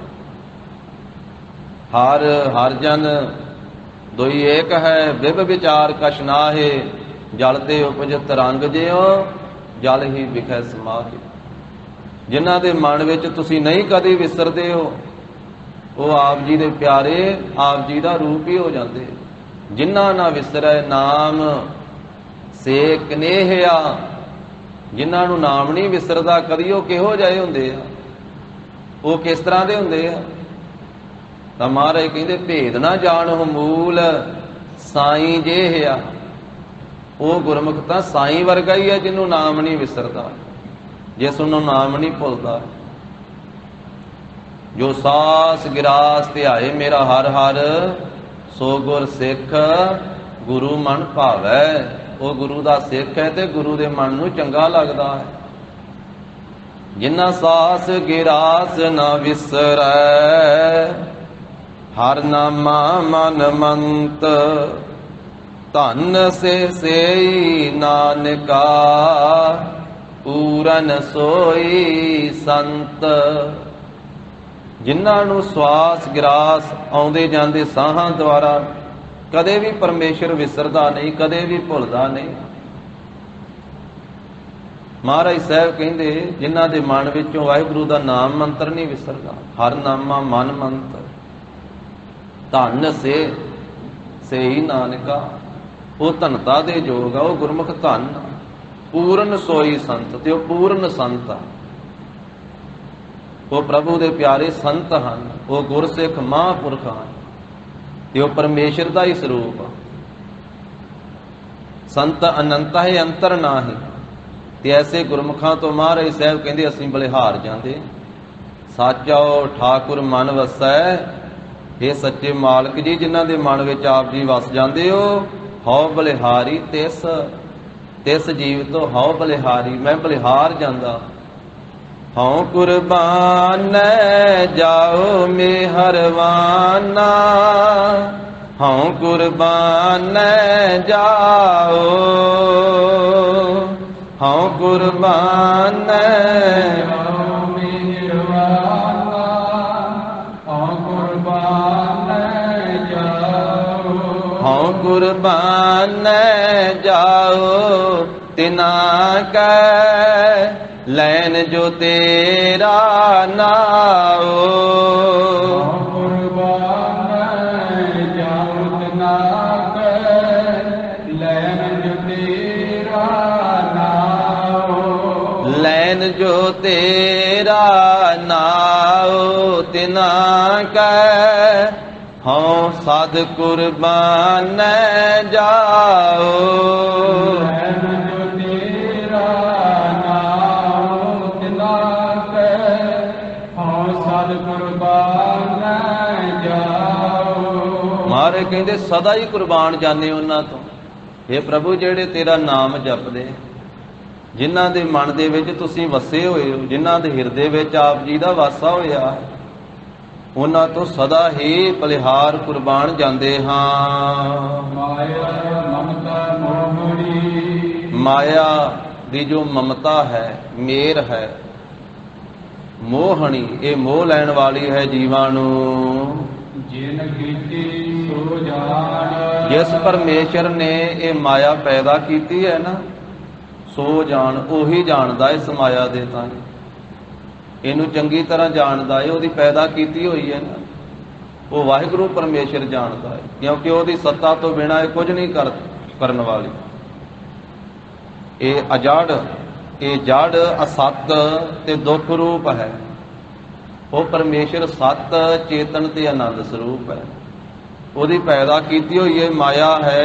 ਹਰ ਹਰ ਜਨ ਦੋਈ ਏਕ ਹੈ, ਵਿਭ ਵਿਚਾਰ ਕਛ ਨਾਹੇ, ਜਲ ਤੇ ਉਪਜਤ ਰੰਗ ਜਿਉ ਜਲ ਹੀ ਵਿਖੈ ਸਮਾਹੇ। ਜਿਨ੍ਹਾਂ ਦੇ ਮਨ ਵਿੱਚ ਤੁਸੀਂ ਨਹੀਂ ਕਦੇ ਵਿਸਰਦੇ ਹੋ ਉਹ ਆਪ ਜੀ ਦੇ ਪਿਆਰੇ, ਆਪ ਜੀ ਦਾ ਰੂਪ ਹੀ ਹੋ ਜਾਂਦੇ। ਜਿਨ੍ਹਾਂ ਨਾ ਵਿਸਰੈ ਨਾਮ ਸੇ ਕਨੇਹਿਆ। ਜਿਨ੍ਹਾਂ ਨੂੰ ਨਾਮ ਨਹੀਂ ਵਿਸਰਦਾ ਕਦੀ, ਉਹ ਕਿਹੋ ਜਿਹੇ ਹੁੰਦੇ ਆ, ਉਹ ਕਿਸ ਤਰ੍ਹਾਂ ਦੇ ਹੁੰਦੇ ਆ? ਤਾਂ ਮਹਾਰਾਜ ਕਹਿੰਦੇ ਭੇਦ ਨਾ ਜਾਣੋ ਮੂਲ ਸਾਈਂ ਜੇਹਿਆ। ਉਹ ਗੁਰਮੁਖ ਤਾਂ ਸਾਈਂ ਵਰਗਾ ਹੀ ਹੈ ਜਿਹਨੂੰ ਨਾਮ ਨਹੀਂ ਵਿਸਰਦਾ, ਜਿਸ ਨੂੰ ਨਾਮ ਨਹੀਂ ਭੁੱਲਦਾ। ਜੋ ਸਾਸ ਗਿਰਾਸ ਧਿਆਏ ਮੇਰਾ ਹਰ ਹਰ, ਸੋ ਗੁਰ ਸਿੱਖ ਗੁਰੂ ਮਨ ਭਾਵੈ। ਉਹ ਗੁਰੂ ਦਾ ਸਿੱਖ ਹੈ ਤੇ ਗੁਰੂ ਦੇ ਮਨ ਨੂੰ ਚੰਗਾ ਲੱਗਦਾ ਹੈ। ਜਿਨ੍ਹਾਂ ਸਾਸ ਗਿਰਾਸ ਨਾ ਵਿਸਰੈ, ਹਰ ਨਾਮਾ ਮਨ ਮੰਤ, ਧੰਨ ਸੇਈ ਨਾਨਕਾ ਪੂਰਨ ਸੋਈ ਸੰਤ। ਜਿਨ੍ਹਾਂ ਨੂੰ ਸਵਾਸ ਗਿਰਾਸ ਆਉਂਦੇ ਜਾਂਦੇ ਸਾਹਾਂ ਦੁਆਰਾ ਕਦੇ ਵੀ ਪਰਮੇਸ਼ਰ ਵਿਸਰਦਾ ਨਹੀਂ, ਕਦੇ ਵੀ ਭੁੱਲਦਾ ਨਹੀਂ। ਮਹਾਰਾਜ ਸਾਹਿਬ ਕਹਿੰਦੇ ਜਿਨ੍ਹਾਂ ਦੇ ਮਨ ਵਿੱਚੋਂ ਵਾਹਿਗੁਰੂ ਦਾ ਨਾਮ ਮੰਤਰ ਨਹੀਂ ਵਿਸਰਦਾ, ਹਰ ਨਾਮਾ ਮਨ ਮੰਤਰ, ਧੰਨ ਸੇਈ ਨਾਨਕਾ। ਉਹ ਧਨਤਾ ਦੇ ਯੋਗ ਆ, ਉਹ ਗੁਰਮੁਖ ਧੰਨ। ਪੂਰਨ ਸੋਈ ਸੰਤ, ਤੇ ਉਹ ਪੂਰਨ ਸੰਤ ਆ। ਉਹ ਪ੍ਰਭੂ ਦੇ ਪਿਆਰੇ ਸੰਤ ਹਨ, ਉਹ ਗੁਰਸਿੱਖ ਮਹਾਂਪੁਰਖ ਹਨ, ਤੇ ਉਹ ਪਰਮੇਸ਼ਰ ਦਾ ਹੀ ਸਰੂਪ ਆ। ਸੰਤ ਅਨੰਤ ਹੈ ਅੰਤਰ ਨਾਹੀ। ਤੇ ਐਸੇ ਗੁਰਮੁਖਾਂ ਤੋਂ ਮਹਾਰਾਜ ਸਾਹਿਬ ਕਹਿੰਦੇ ਅਸੀਂ ਬਲਿਹਾਰ ਜਾਂਦੇ। ਸਾਚਾਓ ਠਾਕੁਰ ਮਨ ਵਸੈ। ਇਹ ਸੱਚੇ ਮਾਲਕ ਜੀ ਜਿਨ੍ਹਾਂ ਦੇ ਮਨ ਵਿੱਚ ਆਪ ਜੀ ਵਸ ਜਾਂਦੇ ਹੋ, ਹਉ ਬਲਿਹਾਰੀ ਤਿਸ ਜੀਵ ਤੋਂ ਹਉ ਬਲਿਹਾਰੀ, ਮੈਂ ਬਲਿਹਾਰ ਜਾਂਦਾ। ਹਉ ਕੁਰਬਾਨੈ ਜਾਓ ਮੇਹਰਵਾਨਾ, ਹਉ ਕੁਰਬਾਨੈ ਜਾਓ, ਹਉ ਕੁਰਬਾਨੈ ਜਾਓ ਮੇਹਰਵਾਨਾ, ਹਉ ਕੁਰਬਾਨੈ ਜਾਓ, ਹਉ ਕੁਰਬਾਨੈ ਜਾਓ, तिना कै लैन जो तेरा नाओ। लैन जो तेरा नाओ तिना कै हों सद कुर्बान जाओ। लैन जो तेरा नाओ तिना कै हों सद कुर्बान जाओ। मारे कहते सदा ही कुर्बान जाने उन्हां तो। हे प्रभु जेड़े तेरा नाम जपदे, जिन्हां दे मन दे विच तुसीं वसे होए हो, जिन्हां दे हिरदे विच आप जी दा वासा होया, उन्हां तो सदा ही बलिहार कुर्बान जांदे हां। माया ममता मोहड़ी, माया दी जो ममता है, मेर है, मोहणी, ये मोह लैण वाली है जीवां नूं। जिन कीती सो जान, जिस परमेश्वर ने ये माया पैदा कीती है ना, सो जान, ओही जानदा इस माया दे ताईं, इनू चंगी तरह जानदा है, ओदी पैदा कीती हुई है ना, वो वाहिगुरू परमेश्वर जानदा है, क्योंकि ओदी सत्ता तो बिना ये कुछ नहीं करन वाली। ये अजड़, ये जड़, असत ते दुख रूप है। वो परमेश्वर सत, चेतन ते आनंद स्वरूप है। ओदी पैदा कीती हुई है माया है,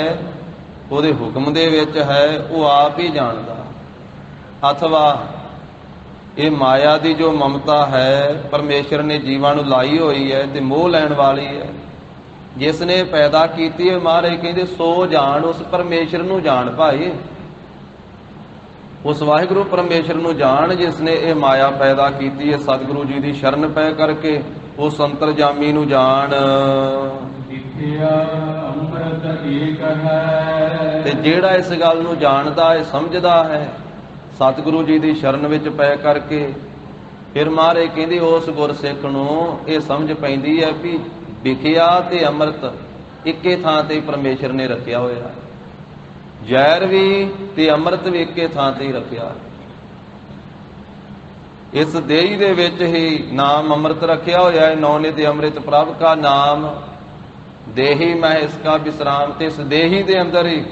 ਉਹਦੇ ਹੁਕਮ ਦੇ ਵਿੱਚ ਹੈ, ਉਹ ਆਪ ਹੀ ਜਾਣਦਾ। ਅਥਵਾ ਇਹ ਮਾਇਆ ਦੀ ਜੋ ਮਮਤਾ ਹੈ ਪਰਮੇਸ਼ਰ ਨੇ ਜੀਵਾਂ ਨੂੰ ਲਾਈ ਹੋਈ ਹੈ ਤੇ ਮੋਹ ਲੈਣ ਵਾਲੀ ਹੈ। ਜਿਸ ਨੇ ਪੈਦਾ ਕੀਤੀ ਹੈ, ਮਹਾਰਾਜ ਕਹਿੰਦੇ ਸੋ ਜਾਣ, ਉਸ ਪਰਮੇਸ਼ਰ ਨੂੰ ਜਾਣ ਭਾਈ, ਉਸ ਵਾਹਿਗੁਰੂ ਪਰਮੇਸ਼ਰ ਨੂੰ ਜਾਣ ਜਿਸ ਨੇ ਇਹ ਮਾਇਆ ਪੈਦਾ ਕੀਤੀ ਹੈ। ਸਤਿਗੁਰੂ ਜੀ ਦੀ ਸ਼ਰਨ ਪੈ ਕਰਕੇ ਉਸ ਅੰਤਰਜਾਮੀ ਨੂੰ ਜਾਣ। ਤੇ ਜਿਹੜਾ ਇਸ ਗੱਲ ਨੂੰ ਜਾਣਦਾ ਹੈ, ਸਮਝਦਾ ਹੈ, ਸਤਿਗੁਰੂ ਜੀ ਦੀ ਸ਼ਰਨ ਵਿੱਚ ਪੈ ਕਰਕੇ, ਫਿਰ ਮਹਾਰਾਜ ਕਹਿੰਦੇ ਉਸ ਗੁਰਸਿੱਖ ਨੂੰ ਇਹ ਸਮਝ ਪੈਂਦੀ ਹੈ ਵੀ ਵਿਖਿਆ ਤੇ ਅੰਮ੍ਰਿਤ ਇੱਕੇ ਥਾਂ ਤੇ ਪਰਮੇਸ਼ਰ ਨੇ ਰੱਖਿਆ ਹੋਇਆ। ਜ਼ਹਿਰ ਵੀ ਤੇ ਅੰਮ੍ਰਿਤ ਵੀ ਇੱਕੇ ਥਾਂ ਤੇ ਹੀ ਰੱਖਿਆ। ਇਸ ਦੇਹੀ ਦੇ ਵਿੱਚ ਹੀ ਨਾਮ ਅੰਮ੍ਰਿਤ ਰੱਖਿਆ ਹੋਇਆ ਹੈ। ਨੌਨਿਤ ਅੰਮ੍ਰਿਤ ਪ੍ਰਭ ਕਾ ਨਾਮ ਦੇਹੀ ਮੈਂ ਇਸਕਾ ਵਿਸਰਾਮ। ਤੇ ਇਸ ਦੇਹੀ ਦੇ ਅੰਦਰ ਹੀ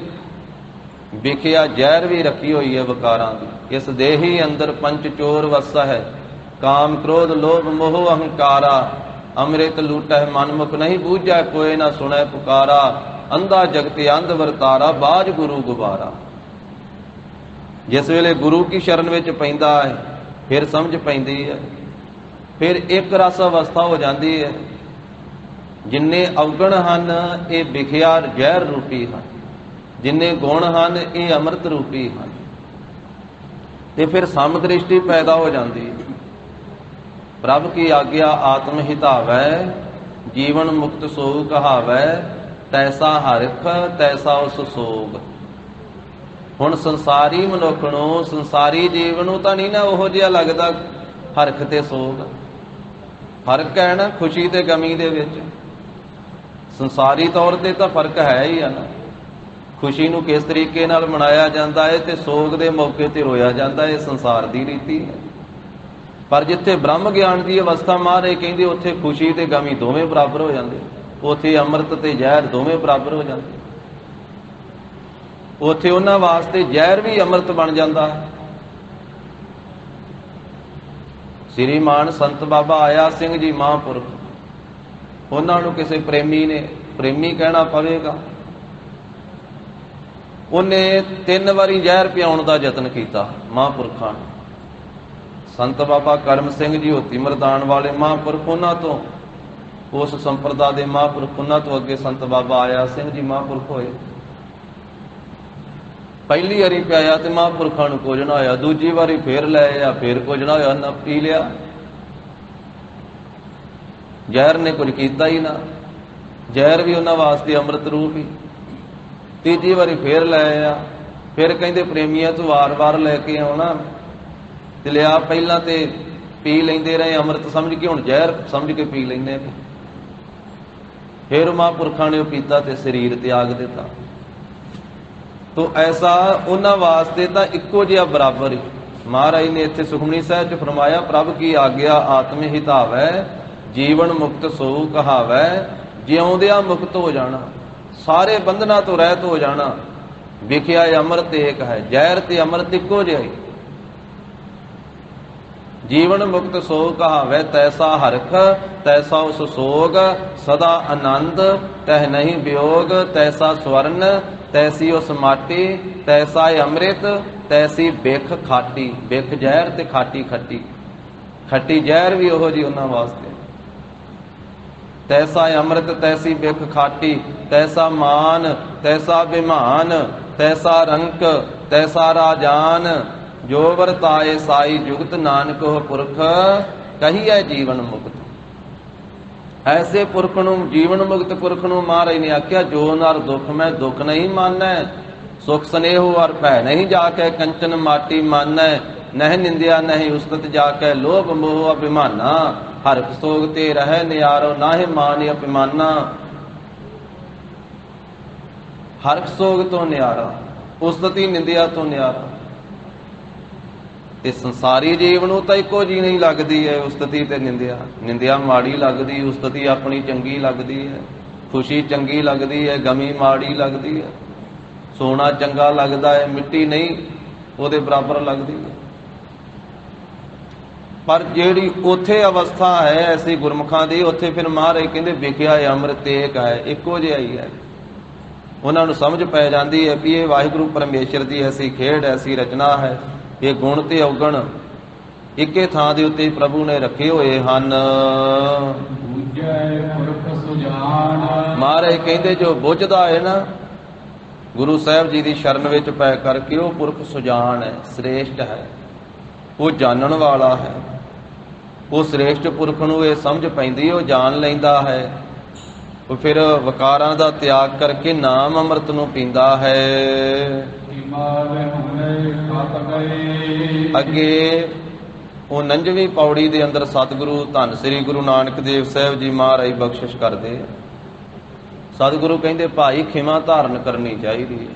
ਵਿਖਿਆ ਜ਼ਹਿਰ ਵੀ ਰੱਖੀ ਹੋਈ ਹੈ ਵਿਕਾਰਾਂ ਦੀ। ਇਸ ਦੇਹੀ ਅੰਦਰ ਪੰਚ ਚੋਰ ਵਸਾ ਹੈ, ਕਾਮ ਕ੍ਰੋਧ ਲੋਭ ਮੋਹ ਅਹੰਕਾਰਾ। ਅੰਮ੍ਰਿਤ ਲੂਟੈ ਮਨਮੁਖ ਨਹੀਂ ਬੂਝੈ, ਕੋਇ ਨਾ ਸੁਣੈ ਪੁਕਾਰਾ। ਅੰਧਾ ਜਗਤਿ ਅੰਧ ਵਰਤਾਰਾ, ਬਾਝ ਗੁਰੂ ਗੁਬਾਰਾ। ਜਿਸ ਵੇਲੇ ਗੁਰੂ ਕੀ ਸ਼ਰਨ ਵਿੱਚ ਪੈਂਦਾ ਹੈ ਫਿਰ ਸਮਝ ਪੈਂਦੀ ਹੈ, ਫਿਰ ਇੱਕ ਰਸ ਅਵਸਥਾ ਹੋ ਜਾਂਦੀ ਹੈ। ਜਿੰਨੇ ਅਵਗੁਣ ਹਨ ਇਹ ਵਿਖਿਆ ਜ਼ਹਿਰ ਰੂਪੀ ਹਨ, ਜਿੰਨੇ ਗੁਣ ਹਨ ਇਹ ਅੰਮ੍ਰਿਤ ਰੂਪੀ ਹਨ। ਤੇ ਫਿਰ ਸਮ ਦ੍ਰਿਸ਼ਟੀ ਪੈਦਾ ਹੋ ਜਾਂਦੀ ਹੈ। ਪ੍ਰਭ ਕੀ ਆਗਿਆ ਆਤਮ ਹਿਤਾਵੈ, ਜੀਵਨ ਮੁਕਤ ਸੋਗ ਕਹਾਵੈ। ਤੈਸਾ ਹਰਿਖ ਤੈਸਾ ਉਸ ਸੋਗ। ਹੁਣ ਸੰਸਾਰੀ ਮਨੁੱਖ ਨੂੰ, ਸੰਸਾਰੀ ਜੀਵ ਨੂੰ ਤਾਂ ਨਹੀਂ ਨਾ ਉਹੋ ਜਿਹਾ ਲੱਗਦਾ ਹਰਖ ਤੇ ਸੋਗ। ਫਰਕ ਹੈ ਨਾ ਖੁਸ਼ੀ ਤੇ ਗਮੀ ਦੇ ਵਿੱਚ। ਸੰਸਾਰੀ ਤੌਰ ਤੇ ਤਾਂ ਫਰਕ ਹੈ ਹੀ ਆ ਨਾ। ਖੁਸ਼ੀ ਨੂੰ ਕਿਸ ਤਰੀਕੇ ਨਾਲ ਮਨਾਇਆ ਜਾਂਦਾ ਹੈ ਤੇ ਸੋਗ ਦੇ ਮੌਕੇ ਤੇ ਰੋਇਆ ਜਾਂਦਾ ਹੈ, ਸੰਸਾਰ ਦੀ ਰੀਤੀ ਹੈ। ਪਰ ਜਿੱਥੇ ਬ੍ਰਹਮ ਗਿਆਨ ਦੀ ਅਵਸਥਾ ਮਹਾਰਾਜ ਕਹਿੰਦੇ ਉੱਥੇ ਖੁਸ਼ੀ ਤੇ ਗਮੀ ਦੋਵੇਂ ਬਰਾਬਰ ਹੋ ਜਾਂਦੇ। ਉੱਥੇ ਅੰਮ੍ਰਿਤ ਤੇ ਜ਼ਹਿਰ ਦੋਵੇਂ ਬਰਾਬਰ ਹੋ ਜਾਂਦੇ। ਉੱਥੇ ਉਹਨਾਂ ਵਾਸਤੇ ਜ਼ਹਿਰ ਵੀ ਅੰਮ੍ਰਿਤ ਬਣ ਜਾਂਦਾ ਹੈ। ਸ੍ਰੀਮਾਨ ਸੰਤ ਬਾਬਾ ਆਇਆ ਸਿੰਘ ਜੀ ਮਹਾਂਪੁਰਖ, ਉਹਨਾਂ ਨੂੰ ਕਿਸੇ ਪ੍ਰੇਮੀ ਨੇ, ਪ੍ਰੇਮੀ ਕਹਿਣਾ ਪਵੇਗਾ, ਉਹਨੇ 3 ਵਾਰੀ ਜ਼ਹਿਰ ਪਿਆਉਣ ਦਾ ਯਤਨ ਕੀਤਾ ਮਹਾਂਪੁਰਖਾਂ ਨੂੰ। ਸੰਤ ਬਾਬਾ ਕਰਮ ਸਿੰਘ ਜੀ ਹੋਤੀ ਮਰਦਾਨ ਵਾਲੇ ਮਹਾਂਪੁਰਖ, ਉਹਨਾਂ ਤੋਂ ਉਸ ਸੰਪਰਦਾ ਦੇ ਮਹਾਂਪੁਰਖ, ਉਹਨਾਂ ਤੋਂ ਅੱਗੇ ਸੰਤ ਬਾਬਾ ਆਇਆ ਸਿੰਘ ਜੀ ਮਹਾਂਪੁਰਖ ਹੋਏ। ਪਹਿਲੀ ਵਾਰੀ ਪਿਆਇਆ ਤੇ ਮਹਾਂਪੁਰਖਾਂ ਨੂੰ ਕੁਝ ਨਾ ਹੋਇਆ, ਦੂਜੀ ਵਾਰੀ ਫੇਰ ਲੈ ਆਇਆ, ਫੇਰ ਕੁਝ ਨਾ ਹੋਇਆ, ਨਾ ਪੀ ਲਿਆ। ਜ਼ਹਿਰ ਨੇ ਕੁਝ ਕੀਤਾ ਹੀ ਨਾ, ਜ਼ਹਿਰ ਵੀ ਉਹਨਾਂ ਵਾਸਤੇ ਅੰਮ੍ਰਿਤ ਰੂਪ ਹੀ। ਤੀਜੀ ਵਾਰੀ ਫੇਰ ਲੈ ਆਇਆ, ਫਿਰ ਕਹਿੰਦੇ ਪ੍ਰੇਮੀਆਂ ਤੂੰ ਵਾਰ-ਵਾਰ ਲੈ ਕੇ ਆਉਣਾ ਤੇ ਲਿਆ। ਪਹਿਲਾਂ ਤੇ ਪੀ ਲੈਂਦੇ ਰਹੇ ਅੰਮ੍ਰਿਤ ਸਮਝ ਕੇ, ਹੁਣ ਜ਼ਹਿਰ ਸਮਝ ਕੇ ਪੀ ਲੈਂਦੇ। ਫਿਰ ਮਹਾਂਪੁਰਖਾਂ ਨੇ ਉਹ ਪੀਤਾ ਤੇ ਸਰੀਰ ਤਿਆਗ ਦਿੱਤਾ। ਤੋ ਐਸਾ ਉਹਨਾਂ ਵਾਸਤੇ ਤਾਂ ਇੱਕੋ ਜਿਹਾ ਬਰਾਬਰ ਹੀ। ਮਹਾਰਾਜ ਨੇ ਇੱਥੇ ਸੁਖਮਨੀ ਸਾਹਿਬ 'ਚ ਫਰਮਾਇਆ, ਪ੍ਰਭ ਕੀ ਆਗਿਆ ਆਤਮ ਹਿਤਾਵੈ, ਜੀਵਨ ਮੁਕਤ ਸੋ ਕਹਾਵੈ। ਜਿਉਂਦਿਆਂ ਮੁਕਤ ਹੋ ਜਾਣਾ, ਸਾਰੇ ਬੰਧਨਾਂ ਤੋਂ ਰਹਿਤ ਹੋ ਜਾਣਾ। ਵਿਖਿਆ ਅੰਮ੍ਰਿਤ ਏਕ ਹੈ, ਜ਼ਹਿਰ ਤੇ ਅੰਮ੍ਰਿਤ ਇੱਕੋ ਜਿਹਾ ਹੀ। ਜੀਵਨ ਮੁਕਤ ਸੋ ਕਹਾਵੈ, ਤੈਸਾ ਹਰਖ ਤੈਸਾ ਉਸ ਸੋਗ, ਸਦਾ ਆਨੰਦ ਤਹਿ ਨਹੀਂ ਵਿਯੋਗ। ਤੈਸਾ ਸਵਰਨ ਤੈਸੀ ਉਸ ਮਾਟੀ, ਤੈਸਾ ਅੰਮ੍ਰਿਤ ਤੈਸੀ ਬਿਖ ਖਾਟੀ। ਬਿਖ ਜ਼ਹਿਰ ਤੇ ਖਾਟੀ ਖੱਟੀ, ਖੱਟੀ ਜ਼ਹਿਰ ਵੀ ਉਹੋ ਜੀ ਉਹਨਾਂ ਵਾਸਤੇ। ਤੈਸਾ ਅੰਮ੍ਰਿਤ ਤੈਸੀ ਬਿਖ ਖਾਟੀ, ਤੈਸਾ ਮਾਨ ਤੈਸਾ ਬਿਮਾਨ, ਤੈਸਾ ਰੰਕ ਤੈਸਾ ਰਾਜਾਨ। ਜੋ ਵਰਤਾਏ ਸਾਈ ਜੁਗਤ, ਨਾਨਕ ਉਹ ਪੁਰਖ ਕਹੀਐ ਜੀਵਨ ਮੁਕਤ। ਐਸੇ ਪੁਰਖ ਨੂੰ, ਜੀਵਨ ਮੁਕਤ ਪੁਰਖ ਨੂੰ ਮਹਾਰਾਜ ਨੇ ਆਖਿਆ, ਜੋ ਨਰ ਦੁੱਖ ਮੈਂ ਦੁੱਖ ਨਹੀਂ ਮਾਨੈ, ਸੁਖ ਸਨੇਹੋ ਅਰ ਭੈ ਨਹੀਂ ਜਾਕੈ, ਕੰਚਨ ਮਾਟੀ ਮਾਨੈ ਨਹਿ ਨਿੰਦਿਆ ਨਹੀਂ ਉਸਤਤ ਜਾਕੈ। ਲੋਭ ਮੋਹ ਅਭਿਮਾਨਾ, ਹਰਿ ਸੋਗ ਤੇ ਰਹਿ ਨਿਆਰੋ, ਨਾਹਿ ਮਾਨ ਅਭਿਮਾਨਾ। ਹਰਿ ਸੋਗ ਤੋਂ ਨਿਆਰਾ, ਉਸਤਤੀ ਨਿੰਦਿਆ ਤੋਂ ਨਿਆਰਾ। ਤੇ ਸੰਸਾਰੀ ਜੀਵ ਨੂੰ ਤਾਂ ਇੱਕੋ ਜੀ ਨਹੀਂ ਲੱਗਦੀ ਹੈ ਉਸਤਤੀ ਤੇ ਨਿੰਦਿਆ। ਨਿੰਦਿਆ ਮਾੜੀ ਲੱਗਦੀ, ਉਸਤਤੀ ਆਪਣੀ ਚੰਗੀ ਲੱਗਦੀ ਹੈ। ਖੁਸ਼ੀ ਚੰਗੀ ਲੱਗਦੀ ਹੈ, ਗਮੀ ਮਾੜੀ ਲੱਗਦੀ ਹੈ। ਸੋਨਾ ਚੰਗਾ ਲੱਗਦਾ ਹੈ, ਮਿੱਟੀ ਨਹੀਂ ਉਹਦੇ ਬਰਾਬਰ ਲੱਗਦੀ ਹੈ। ਪਰ ਜਿਹੜੀ ਉੱਥੇ ਅਵਸਥਾ ਹੈ ਐਸੀ ਗੁਰਮੁਖਾਂ ਦੀ, ਉੱਥੇ ਫਿਰ ਮਹਾਰਾਜ ਕਹਿੰਦੇ ਵਿਖਿਆ ਅੰਮ੍ਰਿਤ ਏਕ ਹੈ, ਇੱਕੋ ਜਿਹਾ ਹੀ ਹੈ। ਉਹਨਾਂ ਨੂੰ ਸਮਝ ਪੈ ਜਾਂਦੀ ਹੈ ਵੀ ਇਹ ਵਾਹਿਗੁਰੂ ਪਰਮੇਸ਼ਰ ਦੀ ਐਸੀ ਖੇਡ, ਐਸੀ ਰਚਨਾ ਹੈ। ਇਹ ਗੁਣ ਤੇ ਔਗਣ ਇੱਕੇ ਥਾਂ ਦੇ ਉੱਤੇ ਪ੍ਰਭੂ ਨੇ ਰੱਖੇ ਹੋਏ ਹਨ। ਮਹਾਰਾਜ ਕਹਿੰਦੇ ਜੋ ਬੁੱਝਦਾ ਹੈ ਨਾ ਗੁਰੂ ਸਾਹਿਬ ਜੀ ਦੀ ਸ਼ਰਨ ਵਿੱਚ ਪੈ ਕਰਕੇ, ਉਹ ਪੁਰਖ ਸੁਜਾਨ ਹੈ, ਸ੍ਰੇਸ਼ਟ ਹੈ, ਉਹ ਜਾਣਨ ਵਾਲਾ ਹੈ। ਉਹ ਸ੍ਰੇਸ਼ਟ ਪੁਰਖ ਨੂੰ ਇਹ ਸਮਝ ਪੈਂਦੀ, ਉਹ ਜਾਣ ਲੈਂਦਾ ਹੈ। ਉਹ ਫਿਰ ਵਿਕਾਰਾਂ ਦਾ ਤਿਆਗ ਕਰਕੇ ਨਾਮ ਅੰਮ੍ਰਿਤ ਨੂੰ ਪੀਂਦਾ ਹੈ। ਅੱਗੇ ਉਹ 49ਵੀਂ ਪੌੜੀ ਦੇ ਅੰਦਰ ਸਤਿਗੁਰੂ ਧੰਨ ਸ੍ਰੀ ਗੁਰੂ ਨਾਨਕ ਦੇਵ ਸਾਹਿਬ ਜੀ ਮਹਾਰਾਜ ਬਖਸ਼ਿਸ਼ ਕਰਦੇ। ਸਤਿਗੁਰੂ ਕਹਿੰਦੇ ਭਾਈ ਖਿਮਾ ਧਾਰਨ ਕਰਨੀ ਚਾਹੀਦੀ ਹੈ।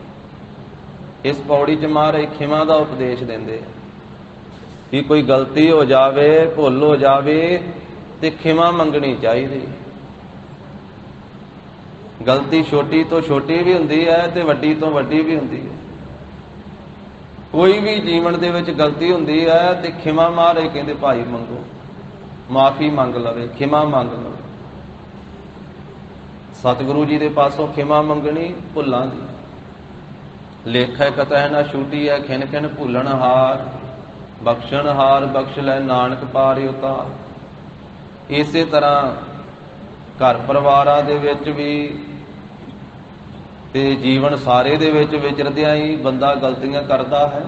ਇਸ ਪੌੜੀ 'ਚ ਮਹਾਰਾਜ ਖਿਮਾ ਦਾ ਉਪਦੇਸ਼ ਦਿੰਦੇ ਵੀ ਕੋਈ ਗਲਤੀ ਹੋ ਜਾਵੇ, ਭੁੱਲ ਹੋ ਜਾਵੇ ਤੇ ਖਿਮਾ ਮੰਗਣੀ ਚਾਹੀਦੀ। ਗਲਤੀ ਛੋਟੀ ਤੋਂ ਛੋਟੀ ਵੀ ਹੁੰਦੀ ਹੈ ਤੇ ਵੱਡੀ ਤੋਂ ਵੱਡੀ ਵੀ ਹੁੰਦੀ ਹੈ। ਕੋਈ ਵੀ ਜੀਵਨ ਦੇ ਵਿੱਚ ਗਲਤੀ ਹੁੰਦੀ ਹੈ ਤੇ ਖਿਮਾ ਮਹਾਰਾਜ ਕਹਿੰਦੇ ਭਾਈ ਮੰਗੋ, ਮਾਫੀ ਮੰਗ ਲਵੇ, ਖਿਮਾ ਮੰਗ ਲਵੇ। ਸਤਿਗੁਰੂ ਜੀ ਦੇ ਪਾਸੋਂ ਖਿਮਾ ਮੰਗਣੀ ਭੁੱਲਾਂ ਦੀ। ਲੇਖੈ ਕਤੈ ਨਾ ਛੂਟੀ ਹੈ, ਖਿਨ ਖਿਨ ਭੁੱਲਣ ਹਾਰ, ਬਖਸ਼ਣ ਹਾਰ ਬਖਸ਼ ਲੈ ਨਾਨਕ ਪਾਰਿ ਉਤਾਰ। ਇਸੇ ਤਰ੍ਹਾਂ ਘਰ ਪਰਿਵਾਰਾਂ ਦੇ ਵਿੱਚ ਵੀ ਤੇ ਜੀਵਨ ਸਾਰੇ ਦੇ ਵਿੱਚ ਵਿਚਰਦਿਆਂ ਹੀ ਬੰਦਾ ਗਲਤੀਆਂ ਕਰਦਾ ਹੈ।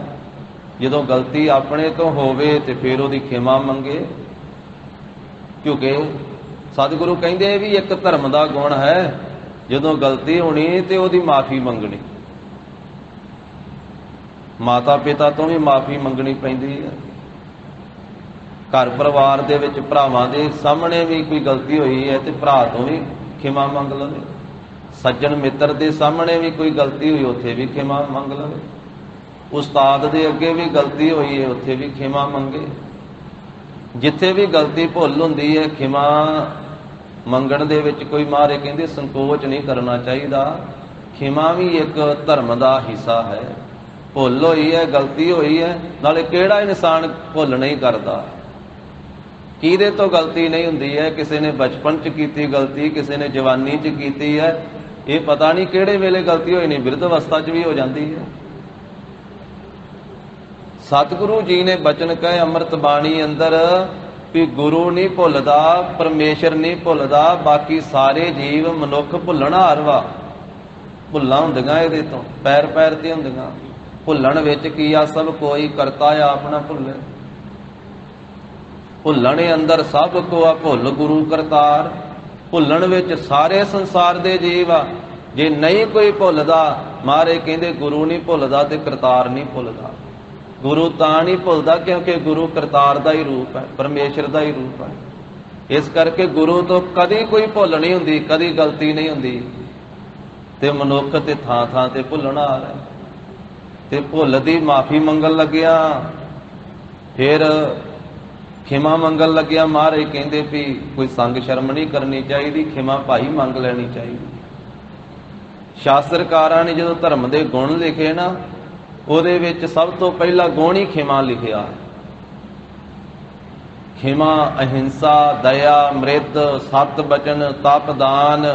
ਜਦੋਂ ਗਲਤੀ ਆਪਣੇ ਤੋਂ ਹੋਵੇ ਤੇ ਫਿਰ ਉਹਦੀ ਖਿਮਾ ਮੰਗੇ, ਕਿਉਂਕਿ ਸਤਿਗੁਰੂ ਕਹਿੰਦੇ ਵੀ ਇੱਕ ਧਰਮ ਦਾ ਗੁਣ ਹੈ, ਜਦੋਂ ਗਲਤੀ ਹੋਣੀ ਤੇ ਉਹਦੀ ਮਾਫੀ ਮੰਗਣੀ। ਮਾਤਾ ਪਿਤਾ ਤੋਂ ਵੀ ਮਾਫੀ ਮੰਗਣੀ ਪੈਂਦੀ ਹੈ। ਘਰ ਪਰਿਵਾਰ ਦੇ ਵਿੱਚ ਭਰਾਵਾਂ ਦੇ ਸਾਹਮਣੇ ਵੀ ਕੋਈ ਗਲਤੀ ਹੋਈ ਹੈ ਤੇ ਭਰਾ ਤੋਂ ਵੀ ਖਿਮਾ ਮੰਗ ਲਵੇ। ਸੱਜਣ ਮਿੱਤਰ ਦੇ ਸਾਹਮਣੇ ਵੀ ਕੋਈ ਗਲਤੀ ਹੋਈ, ਉੱਥੇ ਵੀ ਖਿਮਾ ਮੰਗ ਲਵੇ। ਉਸਤਾਦ ਦੇ ਅੱਗੇ ਵੀ ਗਲਤੀ ਹੋਈ ਹੈ, ਉੱਥੇ ਵੀ ਖਿਮਾ ਮੰਗੇ। ਜਿੱਥੇ ਵੀ ਗਲਤੀ ਭੁੱਲ ਹੁੰਦੀ ਹੈ, ਖਿਮਾ ਮੰਗਣ ਦੇ ਵਿੱਚ ਕੋਈ ਮਾਰੇ ਕਹਿੰਦੇ ਸੰਕੋਚ ਨਹੀਂ ਕਰਨਾ ਚਾਹੀਦਾ। ਖਿਮਾ ਵੀ ਇੱਕ ਧਰਮ ਦਾ ਹਿੱਸਾ ਹੈ। ਭੁੱਲ ਹੋਈ ਹੈ, ਗਲਤੀ ਹੋਈ ਹੈ, ਨਾਲੇ ਕਿਹੜਾ ਇਨਸਾਨ ਭੁੱਲ ਨਹੀਂ ਕਰਦਾ। ਕਿਹਦੇ ਤੋਂ ਗਲਤੀ ਨਹੀਂ ਹੁੰਦੀ ਹੈ? ਕਿਸੇ ਨੇ ਬਚਪਨ 'ਚ ਕੀਤੀ ਗਲਤੀ, ਕਿਸੇ ਨੇ ਜਵਾਨੀ 'ਚ ਕੀਤੀ ਹੈ। ਇਹ ਪਤਾ ਨਹੀਂ ਕਿਹੜੇ ਵੇਲੇ ਗਲਤੀ ਹੋਈ ਨਹੀਂ, ਬਿਰਧ ਅਵਸਥਾ 'ਚ ਵੀ ਹੋ ਜਾਂਦੀ ਹੈ। ਸਤਿਗੁਰੂ ਜੀ ਨੇ ਬਚਨ ਕਹੇ ਅੰਮ੍ਰਿਤ ਬਾਣੀ ਅੰਦਰ ਵੀ ਗੁਰੂ ਨਹੀਂ ਭੁੱਲਦਾ, ਪਰਮੇਸ਼ਰ ਨਹੀਂ ਭੁੱਲਦਾ, ਬਾਕੀ ਸਾਰੇ ਜੀਵ ਮਨੁੱਖ ਭੁੱਲਣ ਹਾਰਵਾ। ਭੁੱਲਾਂ ਹੁੰਦੀਆਂ ਇਹਦੇ ਤੋਂ, ਪੈਰ ਪੈਰ ਤੇ ਹੁੰਦੀਆਂ। ਭੁੱਲਣ ਵਿੱਚ ਕੀ ਆ? ਸਭ ਕੋਈ ਕਰਤਾ ਆਪਣਾ ਭੁੱਲੇ। ਭੁੱਲਣ ਅੰਦਰ ਸਭ ਕੋ ਆ ਭੁੱਲ ਗੁਰੂ ਕਰਤਾਰ। ਭੁੱਲਣ ਵਿੱਚ ਸਾਰੇ ਸੰਸਾਰ ਦੇ ਜੀਵ ਆ। ਜੇ ਨਹੀਂ ਕੋਈ ਭੁੱਲਦਾ, ਮਹਾਰਾਜ ਕਹਿੰਦੇ ਗੁਰੂ ਨਹੀਂ ਭੁੱਲਦਾ ਤੇ ਕਰਤਾਰ ਨਹੀਂ ਭੁੱਲਦਾ। ਗੁਰੂ ਤਾਂ ਨਹੀਂ ਭੁੱਲਦਾ ਕਿਉਂਕਿ ਗੁਰੂ ਕਰਤਾਰ ਦਾ ਹੀ ਰੂਪ ਹੈ, ਪਰਮੇਸ਼ਰ ਦਾ ਹੀ ਰੂਪ ਹੈ। ਇਸ ਕਰਕੇ ਗੁਰੂ ਤੋਂ ਕਦੀ ਕੋਈ ਭੁੱਲ ਨਹੀਂ ਹੁੰਦੀ, ਕਦੀ ਗਲਤੀ ਨਹੀਂ ਹੁੰਦੀ। ਤੇ ਮਨੁੱਖ ਤੇ ਥਾਂ ਥਾਂ ਤੇ ਭੁੱਲਣ ਆ ਰਿਹਾ। ਤੇ ਭੁੱਲ ਦੀ ਮਾਫੀ ਮੰਗਣ ਲੱਗਿਆ, ਫਿਰ ਖਿਮਾ ਮੰਗਣ ਲੱਗਿਆ। ਮਹਾਰਾਜ ਕਹਿੰਦੇ ਵੀ ਕੋਈ ਸੰਗ ਸ਼ਰਮ ਨਹੀਂ ਕਰਨੀ ਚਾਹੀਦੀ, ਖਿਮਾ ਭਾਈ ਮੰਗ ਲੈਣੀ ਚਾਹੀਦੀ। ਸ਼ਾਸਤਰਕਾਰਾਂ ਨੇ ਜਦੋਂ ਧਰਮ ਦੇ ਗੁਣ ਲਿਖੇ ਨਾ, ਉਹਦੇ ਵਿੱਚ ਸਭ ਤੋਂ ਪਹਿਲਾ ਗੁਣ ਹੀ ਖਿਮਾ ਲਿਖਿਆ। ਖਿਮਾ, ਅਹਿੰਸਾ, ਦਇਆ, ਮ੍ਰਿਤ, ਸਤ ਬਚਨ, ਤਪ, ਦਾਨ,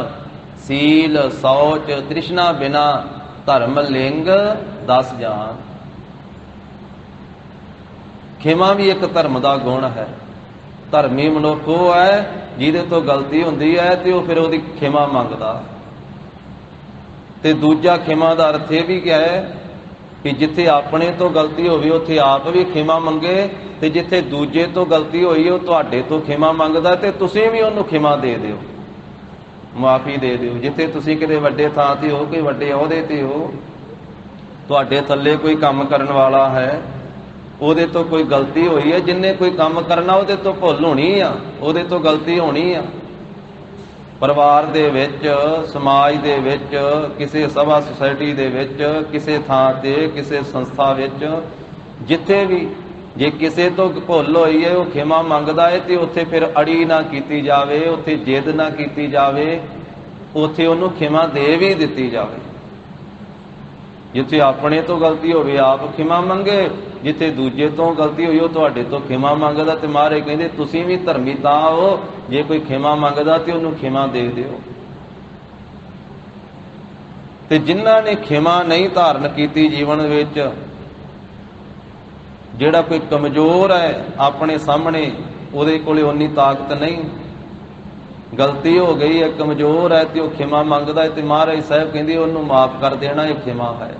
ਸੀਲ, ਸੌਚ, ਤ੍ਰਿਸ਼ਨਾ ਬਿਨਾ ਧਰਮ ਲਿੰਗ 10 ਜਾਨ। ਖਿਮਾ ਵੀ ਇੱਕ ਧਰਮ ਦਾ ਗੁਣ ਹੈ। ਧਰਮੀ ਮਨੁੱਖ ਉਹ ਹੈ ਜਿਹਦੇ ਤੋਂ ਗਲਤੀ ਹੁੰਦੀ ਹੈ ਤੇ ਉਹ ਫਿਰ ਉਹਦੀ ਖਿਮਾ ਮੰਗਦਾ। ਤੇ ਦੂਜਾ ਖਿਮਾ ਦਾ ਅਰਥ ਇਹ ਵੀ ਕਿਹਾ ਹੈ ਕਿ ਜਿੱਥੇ ਆਪਣੇ ਤੋਂ ਗਲਤੀ ਹੋਵੇ ਉੱਥੇ ਆਪ ਵੀ ਖਿਮਾ ਮੰਗੇ, ਤੇ ਜਿੱਥੇ ਦੂਜੇ ਤੋਂ ਗਲਤੀ ਹੋਈ ਉਹ ਤੁਹਾਡੇ ਤੋਂ ਖਿਮਾ ਮੰਗਦਾ ਤੇ ਤੁਸੀਂ ਵੀ ਉਹਨੂੰ ਖਿਮਾ ਦੇ ਦਿਓ, ਮਾਫੀ ਦੇ ਦਿਓ। ਜਿੱਥੇ ਤੁਸੀਂ ਕਿਤੇ ਵੱਡੇ ਥਾਂ ਤੇ ਹੋ, ਕੋਈ ਵੱਡੇ ਅਹੁਦੇ ਤੇ ਹੋ, ਤੁਹਾਡੇ ਥੱਲੇ ਕੋਈ ਕੰਮ ਕਰਨ ਵਾਲਾ ਹੈ, ਉਹਦੇ ਤੋਂ ਕੋਈ ਗਲਤੀ ਹੋਈ ਹੈ, ਜਿੰਨੇ ਕੋਈ ਕੰਮ ਕਰਨਾ ਉਹਦੇ ਤੋਂ ਭੁੱਲ ਹੋਣੀ ਆ, ਉਹਦੇ ਤੋਂ ਗਲਤੀ ਹੋਣੀ ਆ। ਪਰਿਵਾਰ ਦੇ ਵਿੱਚ, ਸਮਾਜ ਦੇ ਵਿੱਚ, ਕਿਸੇ ਸਭਾ ਸੁਸਾਇਟੀ ਦੇ ਵਿੱਚ, ਕਿਸੇ ਥਾਂ ਤੇ, ਕਿਸੇ ਸੰਸਥਾ ਵਿੱਚ, ਜਿੱਥੇ ਵੀ ਜੇ ਕਿਸੇ ਤੋਂ ਭੁੱਲ ਹੋਈ ਹੈ ਉਹ ਖਿਮਾ ਮੰਗਦਾ ਹੈ ਤੇ ਉੱਥੇ ਫਿਰ ਅੜੀ ਨਾ ਕੀਤੀ ਜਾਵੇ, ਉੱਥੇ ਜਿੱਦ ਨਾ ਕੀਤੀ ਜਾਵੇ, ਉੱਥੇ ਉਹਨੂੰ ਖਿਮਾ ਦੇ ਵੀ ਦਿੱਤੀ ਜਾਵੇ। ਜਿੱਥੇ ਆਪਣੇ ਤੋਂ ਗਲਤੀ ਹੋਵੇ ਆਪ ਖਿਮਾ ਮੰਗੇ, ਜਿੱਥੇ ਦੂਜੇ ਤੋਂ ਗਲਤੀ ਹੋਈ ਉਹ ਤੁਹਾਡੇ ਤੋਂ ਖਿਮਾ ਮੰਗਦਾ। ਤੇ ਮਹਾਰਾਜ ਕਹਿੰਦੇ ਤੁਸੀਂ ਵੀ ਧਰਮੀ ਤਾਂ ਹੋ, ਜੇ ਕੋਈ ਖਿਮਾ ਮੰਗਦਾ ਤੇ ਉਹਨੂੰ ਖਿਮਾ ਦੇ ਦਿਓ। ਤੇ ਜਿਨ੍ਹਾਂ ਨੇ ਖਿਮਾ ਨਹੀਂ ਧਾਰਨ ਕੀਤੀ ਜੀਵਨ ਵਿੱਚ, ਜਿਹੜਾ ਕੋਈ ਕਮਜ਼ੋਰ ਹੈ ਆਪਣੇ ਸਾਹਮਣੇ, ਉਹਦੇ ਕੋਲੇ ਉਨੀ ਤਾਕਤ ਨਹੀਂ, ਗਲਤੀ ਹੋ ਗਈ ਹੈ, ਕਮਜ਼ੋਰ ਹੈ ਤੇ ਉਹ ਖਿਮਾ ਮੰਗਦਾ ਹੈ, ਤੇ ਮਹਾਰਾਜ ਸਾਹਿਬ ਕਹਿੰਦੇ ਉਹਨੂੰ ਮਾਫ ਕਰ ਦੇਣਾ, ਇਹ ਖਿਮਾ ਹੈ।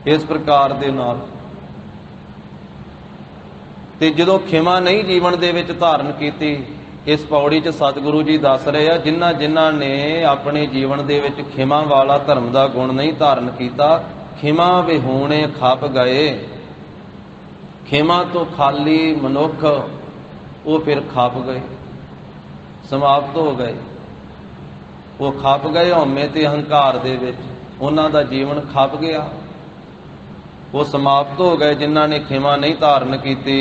ਇਸ ਪ੍ਰਕਾਰ ਦੇ ਨਾਲ ਤੇ ਜਦੋਂ ਖਿਮਾ ਨਹੀਂ ਜੀਵਨ ਦੇ ਵਿੱਚ ਧਾਰਨ ਕੀਤੀ, ਇਸ ਪੌੜੀ 'ਚ ਸਤਿਗੁਰੂ ਜੀ ਦੱਸ ਰਹੇ ਆ, ਜਿਨ੍ਹਾਂ ਨੇ ਆਪਣੇ ਜੀਵਨ ਦੇ ਵਿੱਚ ਖਿਮਾ ਵਾਲਾ ਧਰਮ ਦਾ ਗੁਣ ਨਹੀਂ ਧਾਰਨ ਕੀਤਾ, ਖਿਮਾ ਵਿਹੂਣੇ ਖਪ ਗਏ। ਖਿਮਾ ਤੋਂ ਖਾਲੀ ਮਨੁੱਖ ਉਹ ਫਿਰ ਖਪ ਗਏ, ਸਮਾਪਤ ਹੋ ਗਏ। ਉਹ ਖਪ ਗਏ ਹਉਮੈ ਤੇ ਹੰਕਾਰ ਦੇ ਵਿੱਚ, ਉਹਨਾਂ ਦਾ ਜੀਵਨ ਖਪ ਗਿਆ, ਉਹ ਸਮਾਪਤ ਹੋ ਗਏ ਜਿਨ੍ਹਾਂ ਨੇ ਖਿਮਾ ਨਹੀਂ ਧਾਰਨ ਕੀਤੀ।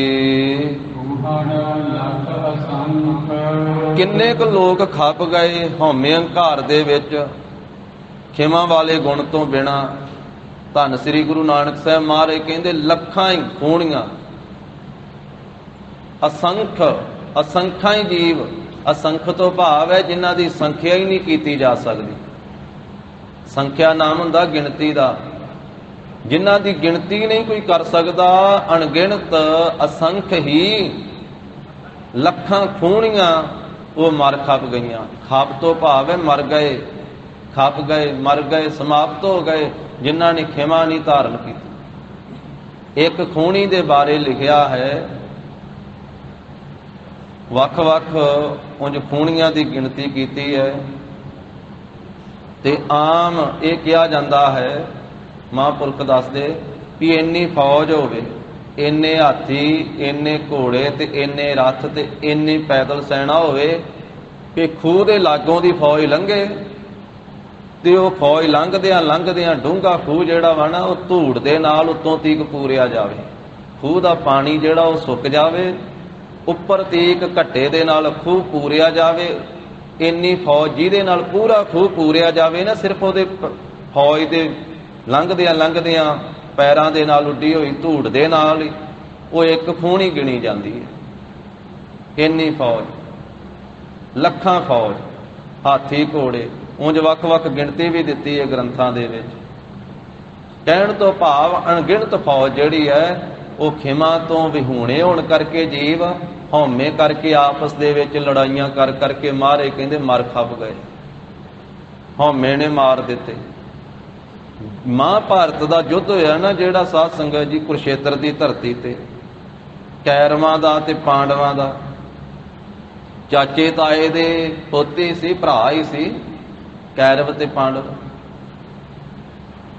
ਕਿੰਨੇ ਕੁ ਲੋਕ ਖਪ ਗਏ ਹਉਮੈ ਹੰਕਾਰ ਦੇ ਵਿੱਚ ਖਿਮਾ ਵਾਲੇ ਗੁਣ ਤੋਂ ਬਿਨਾਂ। ਧੰਨ ਸ੍ਰੀ ਗੁਰੂ ਨਾਨਕ ਸਾਹਿਬ ਮਹਾਰਾਜ ਕਹਿੰਦੇ ਲੱਖਾਂ ਹੀ ਖੂਣੀਆਂ, ਅਸੰਖਾਂ ਹੀ ਜੀਵ। ਅਸੰਖ ਤੋਂ ਭਾਵ ਹੈ ਜਿਨ੍ਹਾਂ ਦੀ ਸੰਖਿਆ ਹੀ ਨਹੀਂ ਕੀਤੀ ਜਾ ਸਕਦੀ। ਸੰਖਿਆ ਨਾਮ ਹੁੰਦਾ ਗਿਣਤੀ ਦਾ, ਜਿਨ੍ਹਾਂ ਦੀ ਗਿਣਤੀ ਨਹੀਂ ਕੋਈ ਕਰ ਸਕਦਾ। ਅਣਗਿਣਤ ਅਸੰਖ ਹੀ ਲੱਖਾਂ ਖੂਣੀਆਂ ਉਹ ਮਰ ਖਪ ਗਈਆਂ। ਖਪ ਤੋਂ ਭਾਵ ਹੈ ਮਰ ਗਏ, ਖਪ ਗਏ, ਮਰ ਗਏ, ਸਮਾਪਤ ਹੋ ਗਏ ਜਿਨ੍ਹਾਂ ਨੇ ਖਿਮਾ ਨਹੀਂ ਧਾਰਨ ਕੀਤੀ। ਇੱਕ ਖੂਣੀ ਦੇ ਬਾਰੇ ਲਿਖਿਆ ਹੈ, ਵੱਖ-ਵੱਖ ਉਂਝ ਖੂਣੀਆਂ ਦੀ ਗਿਣਤੀ ਕੀਤੀ ਹੈ ਤੇ ਆਮ ਇਹ ਕਿਹਾ ਜਾਂਦਾ ਹੈ, ਮਹਾਂਪੁਰਖ ਦੱਸਦੇ ਵੀ ਇੰਨੀ ਫੌਜ ਹੋਵੇ, ਇੰਨੇ ਹਾਥੀ, ਇੰਨੇ ਘੋੜੇ ਤੇ ਇੰਨੇ ਰੱਥ ਤੇ ਇੰਨੀ ਪੈਦਲ ਸੈਨਾ ਹੋਵੇ ਕਿ ਖੂਹ ਦੇ ਲਾਗੋਂ ਦੀ ਫੌਜ ਲੰਘੇ ਤੇ ਉਹ ਫੌਜ ਲੰਘਦਿਆਂ ਡੂੰਘਾ ਖੂਹ ਜਿਹੜਾ ਵਾ ਨਾ ਉਹ ਧੂੜ ਦੇ ਨਾਲ ਉੱਤੋਂ ਤੀਕ ਪੂਰਿਆ ਜਾਵੇ। ਖੂਹ ਦਾ ਪਾਣੀ ਜਿਹੜਾ ਉਹ ਸੁੱਕ ਜਾਵੇ, ਉੱਪਰ ਤੀਕ ਘੱਟੇ ਦੇ ਨਾਲ ਖੂਹ ਪੂਰਿਆ ਜਾਵੇ। ਇੰਨੀ ਫੌਜ ਜਿਹਦੇ ਨਾਲ ਪੂਰਾ ਖੂਹ ਪੂਰਿਆ ਜਾਵੇ ਨਾ, ਸਿਰਫ ਉਹਦੇ ਫੌਜ ਦੇ ਲੰਘਦਿਆਂ ਪੈਰਾਂ ਦੇ ਨਾਲ ਉੱਡੀ ਹੋਈ ਧੂੜ ਦੇ ਨਾਲ ਉਹ ਇੱਕ ਖੂਣੀ ਗਿਣੀ ਜਾਂਦੀ ਹੈ। ਇੰਨੀ ਫੌਜ, ਲੱਖਾਂ ਫੌਜ, ਹਾਥੀ ਘੋੜੇ, ਉਂਝ ਵੱਖ-ਵੱਖ ਗਿਣਤੀ ਵੀ ਦਿੱਤੀ ਹੈ ਗ੍ਰੰਥਾਂ ਦੇ ਵਿੱਚ। ਕਹਿਣ ਤੋਂ ਭਾਵ ਅਣਗਿਣਤ ਫੌਜ ਜਿਹੜੀ ਹੈ ਉਹ ਖਿਮਾ ਤੋਂ ਵਿਹੂਣੇ ਹੋਣ ਕਰਕੇ ਜੀਵ ਹਉਮੈ ਕਰਕੇ ਆਪਸ ਦੇ ਵਿੱਚ ਲੜਾਈਆਂ ਕਰ ਕਰਕੇ ਮਹਾਰਾਜ ਕਹਿੰਦੇ ਮਰ ਖਪ ਗਏ, ਹਉਮੈ ਨੇ ਮਾਰ ਦਿੱਤੇ। ਮਹਾਂਭਾਰਤ ਦਾ ਯੁੱਧ ਹੋਇਆ ਨਾ ਜਿਹੜਾ ਸਾਧ ਸੰਗਤ ਜੀ ਕੁਰਸ਼ੇਤਰ ਦੀ ਧਰਤੀ ਤੇ, ਕੈਰਵਾਂ ਦਾ ਤੇ ਪਾਂਡਵਾਂ ਦਾ, ਚਾਚੇ ਤਾਏ ਦੇ ਪੋਤੇ ਸੀ, ਭਰਾ ਹੀ ਸੀ ਕੈਰਵ ਤੇ ਪਾਂਡਵ।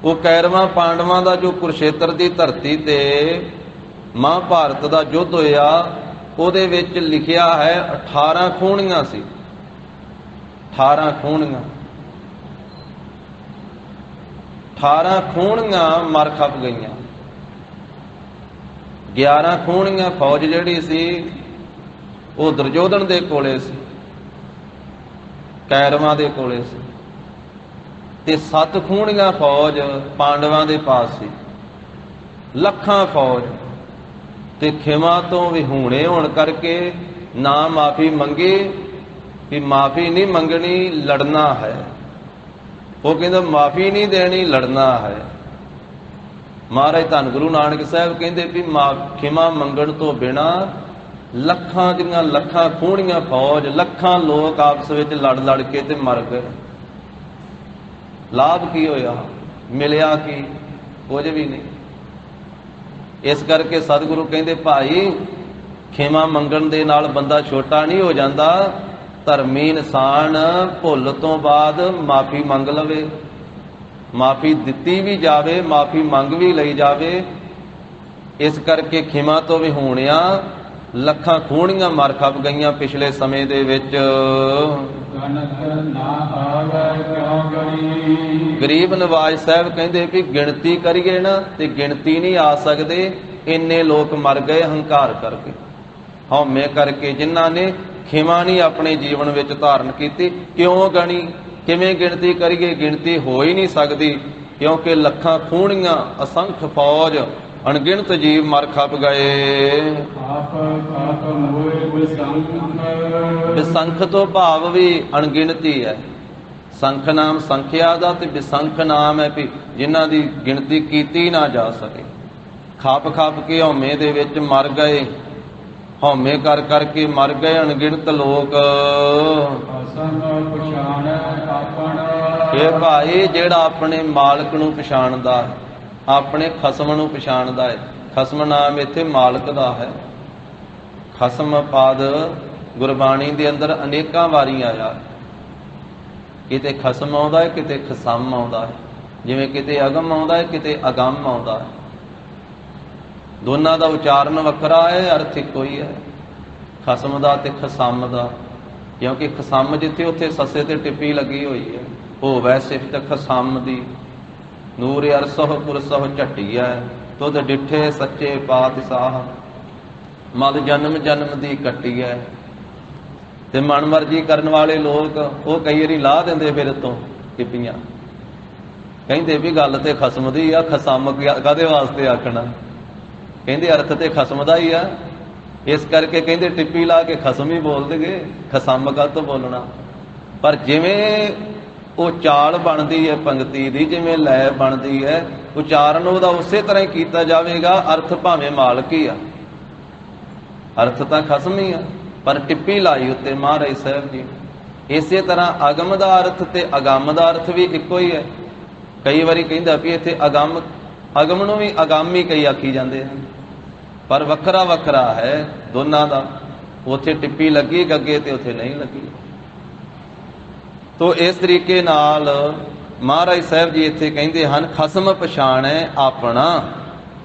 ਉਹ ਕੈਰਵਾਂ ਪਾਂਡਵਾਂ ਦਾ ਜੋ ਕੁਰਸ਼ੇਤਰ ਦੀ ਧਰਤੀ ਤੇ ਮਹਾਂਭਾਰਤ ਦਾ ਯੁੱਧ ਹੋਇਆ, ਉਹਦੇ ਵਿੱਚ ਲਿਖਿਆ ਹੈ 18 ਖੂਣੀਆਂ ਸੀ, 18 ਖੂਣੀਆਂ। 18 ਖੂਹਣੀਆਂ ਮਰ ਖਪ ਗਈਆਂ। 11 ਖੂਹਣੀਆਂ ਫੌਜ ਜਿਹੜੀ ਸੀ ਉਹ ਦੁਰਯੋਧਨ ਦੇ ਕੋਲੇ ਸੀ, ਕੈਰਵਾਂ ਦੇ ਕੋਲੇ ਸੀ, ਤੇ 7 ਖੂਹਣੀਆਂ ਫੌਜ ਪਾਂਡਵਾਂ ਦੇ ਪਾਸ ਸੀ। ਲੱਖਾਂ ਫੌਜ ਤੇ ਖਿਮਾ ਤੋਂ ਵਿਹੂਣੇ ਹੋਣ ਕਰਕੇ ਨਾ ਮਾਫੀ ਮੰਗੀ ਕਿ ਮਾਫੀ ਨਹੀਂ ਮੰਗਣੀ, ਲੜਨਾ ਹੈ। ਉਹ ਕਹਿੰਦਾ ਮਾਫੀ ਨਹੀਂ ਦੇਣੀ, ਲੜਨਾ ਹੈ। ਮਹਾਰਾਜ ਧੰਨ ਗੁਰੂ ਨਾਨਕ ਸਾਹਿਬ ਕਹਿੰਦੇ ਵੀ ਖਿਮਾ ਮੰਗਣ ਤੋਂ ਬਿਨਾ ਲੱਖਾਂ ਦੀਆਂ ਲੱਖਾਂ ਖੂਹਣੀਆਂ ਫੌਜ, ਲੱਖਾਂ ਲੋਕ ਆਪਸ ਵਿੱਚ ਲੜ ਲੜ ਕੇ ਤੇ ਮਰ ਗਏ। ਲਾਭ ਕੀ ਹੋਇਆ? ਮਿਲਿਆ ਕੀ? ਕੁਝ ਵੀ ਨਹੀਂ। ਇਸ ਕਰਕੇ ਸਤਿਗੁਰੂ ਕਹਿੰਦੇ ਭਾਈ ਖਿਮਾ ਮੰਗਣ ਦੇ ਨਾਲ ਬੰਦਾ ਛੋਟਾ ਨਹੀਂ ਹੋ ਜਾਂਦਾ। ਧਰਮੀ ਇਨਸਾਨ ਭੁੱਲ ਤੋਂ ਬਾਅਦ ਮਾਫੀ ਮੰਗ ਲਵੇ, ਮਾਫੀ ਦਿੱਤੀ ਵੀ ਜਾਵੇ, ਮਾਫੀ ਮੰਗ ਵੀ ਲਈ ਜਾਵੇ। ਇਸ ਕਰਕੇ ਖਿਮਾ ਤੋਂ ਵੀ ਹੋਣਿਆ ਲੱਖਾਂ ਖੂਹਣੀਆਂ ਮਰ ਖਪ ਗਈਆਂ ਪਿਛਲੇ ਸਮੇਂ ਦੇ ਵਿੱਚ। ਗਰੀਬ ਨਵਾਜ ਸਾਹਿਬ ਕਹਿੰਦੇ ਵੀ ਗਿਣਤੀ ਕਰੀਏ ਨਾ ਤੇ ਗਿਣਤੀ ਨਹੀਂ ਆ ਸਕਦੇ, ਇੰਨੇ ਲੋਕ ਮਰ ਗਏ ਹੰਕਾਰ ਕਰਕੇ, ਹਉਮੈ ਕਰਕੇ, ਜਿਨ੍ਹਾਂ ਨੇ ਖਿਮਾ ਨਹੀਂ ਆਪਣੇ ਜੀਵਨ ਵਿੱਚ ਧਾਰਨ ਕੀਤੀ। ਕਿਉਂ ਗਣੀ? ਕਿਵੇਂ ਗਿਣਤੀ ਕਰੀਏ? ਗਿਣਤੀ ਹੋ ਹੀ ਨਹੀਂ ਸਕਦੀ, ਕਿਉਂਕਿ ਲੱਖਾਂ ਖੂਹਣੀਆਂ, ਅਸੰਖ ਫੌਜ, ਅਣਗਿਣਤ ਜੀਵ ਮਰ ਖਪ ਗਏ। ਬਿਸੰਖ ਤੋਂ ਭਾਵ ਵੀ ਅਣਗਿਣਤੀ ਹੈ। ਸੰਖ ਨਾਮ ਸੰਖਿਆ ਦਾ ਤੇ ਬਿਸੰਖ ਨਾਮ ਹੈ ਵੀ ਜਿਨ੍ਹਾਂ ਦੀ ਗਿਣਤੀ ਕੀਤੀ ਨਾ ਜਾ ਸਕੇ। ਖਪ ਖਪ ਕੇ ਹਉਮੈ ਦੇ ਵਿੱਚ ਮਰ ਗਏ, ਹਉਮੈ ਕਰ ਕਰਕੇ ਮਰ ਗਏ ਅਣਗਿਣਤ ਲੋਕ। ਇਹ ਭਾਈ ਜਿਹੜਾ ਆਪਣੇ ਮਾਲਕ ਨੂੰ ਪਛਾਣਦਾ ਹੈ, ਆਪਣੇ ਖਸਮ ਨੂੰ ਪਛਾਣਦਾ ਹੈ, ਖਸਮ ਨਾਮ ਇੱਥੇ ਮਾਲਕ ਦਾ ਹੈ। ਖਸਮ ਪਦ ਗੁਰਬਾਣੀ ਦੇ ਅੰਦਰ ਅਨੇਕਾਂ ਵਾਰੀਆਂ ਆਇਆ। ਕਿਤੇ ਖਸਮ ਆਉਂਦਾ ਹੈ, ਕਿਤੇ ਖਸਮ ਆਉਂਦਾ ਹੈ, ਜਿਵੇਂ ਕਿਤੇ ਅਗਮ ਆਉਂਦਾ ਹੈ, ਕਿਤੇ ਅਗੰਮ ਆਉਂਦਾ ਹੈ। ਦੋਨਾਂ ਦਾ ਉਚਾਰਨ ਵੱਖਰਾ ਹੈ, ਅਰਥ ਇੱਕੋ ਹੀ ਹੈ, ਖਸਮ ਦਾ ਤੇ ਖਸਮ ਦਾ। ਕਿਉਂਕਿ ਖਸਮ ਜਿੱਥੇ ਉੱਥੇ ਸੱਸੇ ਤੇ ਟਿੱਪੀ ਲੱਗੀ ਹੋਈ ਹੈ। ਹੋਵੈ ਸਿਫਤ ਖਸਮ ਦੀ, ਨੂਰ ਅਰਸਹੁ ਪੁਰਸਹੁ ਝੱਟੀਐ, ਤੁਧ ਡਿਠੇ ਸੱਚੇ ਪਾਤਸ਼ਾਹ, ਮਲ ਜਨਮ ਜਨਮ ਦੀ ਕੱਟੀਐ। ਤੇ ਮਨ ਮਰਜ਼ੀ ਕਰਨ ਵਾਲੇ ਲੋਕ ਉਹ ਕਈ ਵਾਰੀ ਲਾਹ ਦਿੰਦੇ ਫਿਰ ਤੋਂ ਟਿੱਪੀਆਂ, ਕਹਿੰਦੇ ਵੀ ਗੱਲ ਤੇ ਖਸਮ ਦੀ ਆ, ਖਸਮ ਕਾਹਦੇ ਵਾਸਤੇ ਆਖਣਾ? ਕਹਿੰਦੇ ਅਰਥ ਤੇ ਖਸਮ ਦਾ ਹੀ ਆ, ਇਸ ਕਰਕੇ ਕਹਿੰਦੇ ਟਿੱਪੀ ਲਾ ਕੇ ਖਸਮ ਹੀ ਬੋਲ ਦੇਗੇ, ਖਸਮ ਕਾਹਤੋਂ ਬੋਲਣਾ? ਪਰ ਜਿਵੇਂ ਉਹ ਚਾਲ ਬਣਦੀ ਹੈ ਪੰਕਤੀ ਦੀ, ਜਿਵੇਂ ਲੈ ਬਣਦੀ ਹੈ, ਉਚਾਰਨ ਉਹਦਾ ਉਸੇ ਤਰ੍ਹਾਂ ਹੀ ਕੀਤਾ ਜਾਵੇਗਾ। ਅਰਥ ਭਾਵੇਂ ਮਾਲਕ ਹੀ ਆ, ਅਰਥ ਤਾਂ ਖਸਮ ਹੀ ਆ, ਪਰ ਟਿੱਪੀ ਲਾਈ ਉੱਤੇ ਮਹਾਰਾਜ ਸਾਹਿਬ ਜੀ। ਇਸੇ ਤਰ੍ਹਾਂ ਅਗਮ ਦਾ ਅਰਥ ਤੇ ਅਗੰਮ ਦਾ ਅਰਥ ਵੀ ਇੱਕੋ ਹੀ ਹੈ। ਕਈ ਵਾਰੀ ਕਹਿੰਦਾ ਵੀ ਇੱਥੇ ਅਗੰਮ, ਅਗਮ ਨੂੰ ਵੀ ਅਗੰਮ ਹੀ ਕਈ ਆਖੀ ਜਾਂਦੇ ਹਨ, ਪਰ ਵੱਖਰਾ ਵੱਖਰਾ ਹੈ ਦੋਨਾਂ ਦਾ। ਉੱਥੇ ਟਿੱਪੀ ਲੱਗੀ ਗੱਗੇ ਤੇ ਉੱਥੇ ਨਹੀਂ ਲੱਗੀ। ਤੋ ਇਸ ਤਰੀਕੇ ਨਾਲ ਮਹਾਰਾਜ ਸਾਹਿਬ ਜੀ ਇੱਥੇ ਕਹਿੰਦੇ ਹਨ, ਖਸਮ ਪਛਾਣੈ ਆਪਣਾ।